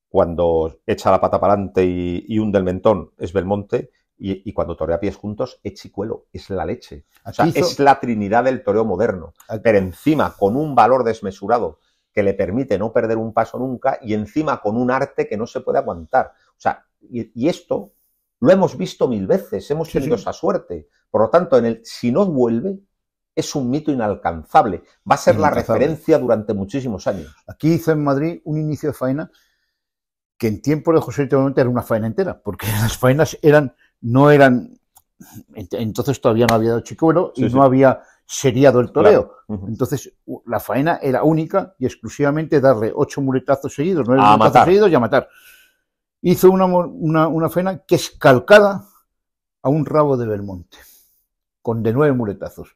Cuando echa la pata para adelante y hunde el mentón es Belmonte, y cuando torea pies juntos es Chicuelo, es la leche. O sea, es la trinidad del toreo moderno. Pero encima con un valor desmesurado que le permite no perder un paso nunca, y encima con un arte que no se puede aguantar. O sea, y esto lo hemos visto 1000 veces, hemos tenido esa suerte. Por lo tanto, si no vuelve, es un mito inalcanzable. Va a ser la referencia durante muchísimos años. Aquí hizo en Madrid un inicio de faena que en tiempo de Joselito Belmonte era una faena entera, porque las faenas no eran, entonces todavía no había dado Chicuelo y no había seriado el toreo. Claro. Entonces la faena era única y exclusivamente darle 8 muletazos seguidos, 9 muletazos seguidos y a matar. Hizo una faena que es calcada a un rabo de Belmonte, de 9 muletazos.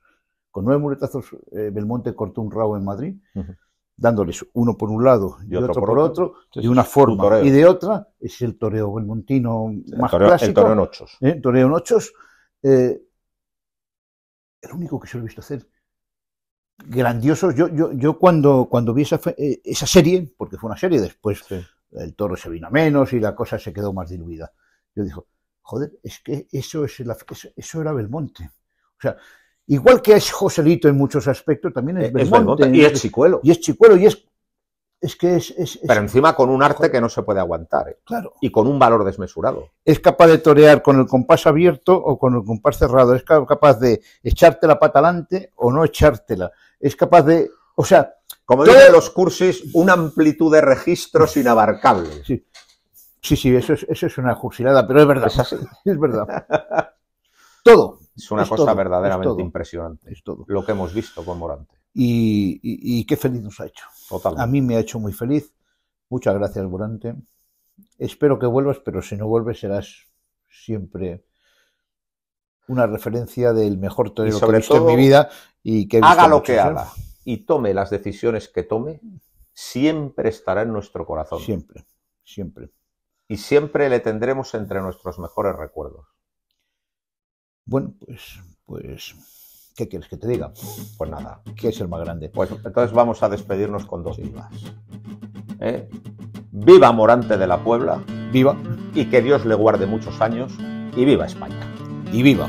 Con 9 muletazos Belmonte cortó un rabo en Madrid, dándoles uno por un lado y otro por otro, de una forma y de otra. Es el toreo belmontino más clásico. El toreo en ochos. Toreo en ochos. El único que se lo he visto hacer. Grandiosos. Yo cuando vi esa serie, porque fue una serie, después el toro se vino a menos y la cosa se quedó más diluida. Yo dije, joder, es que eso era Belmonte. O sea, igual que es Joselito en muchos aspectos, también es Belmonte. Y es Chicuelo. Y es Chicuelo, y pero encima con un arte que no se puede aguantar. Claro. Y con un valor desmesurado. Es capaz de torear con el compás abierto o con el compás cerrado. Es capaz de echarte la pata adelante o no echártela. Es capaz de... O sea... Como dicen los cursis, una amplitud de registros inabarcable. Sí, eso es una cursilada, pero es verdad. Es verdad. Todo. Es una cosa verdaderamente impresionante. Es todo. Lo que hemos visto con Morante. Y qué feliz nos ha hecho. Totalmente. A mí me ha hecho muy feliz. Muchas gracias, Morante. Espero que vuelvas, pero si no vuelves serás siempre una referencia del mejor torero que he visto en mi vida. Y que he visto haga lo que haga y tome las decisiones que tome, siempre estará en nuestro corazón. Siempre, siempre. Y siempre le tendremos entre nuestros mejores recuerdos. Bueno, pues, ¿qué quieres que te diga? Pues nada. ¿Qué es el más grande? Pues entonces vamos a despedirnos con 2 vivas. ¡Viva Morante de la Puebla! ¡Viva! Y que Dios le guarde muchos años. ¡Y viva España! ¡Y viva!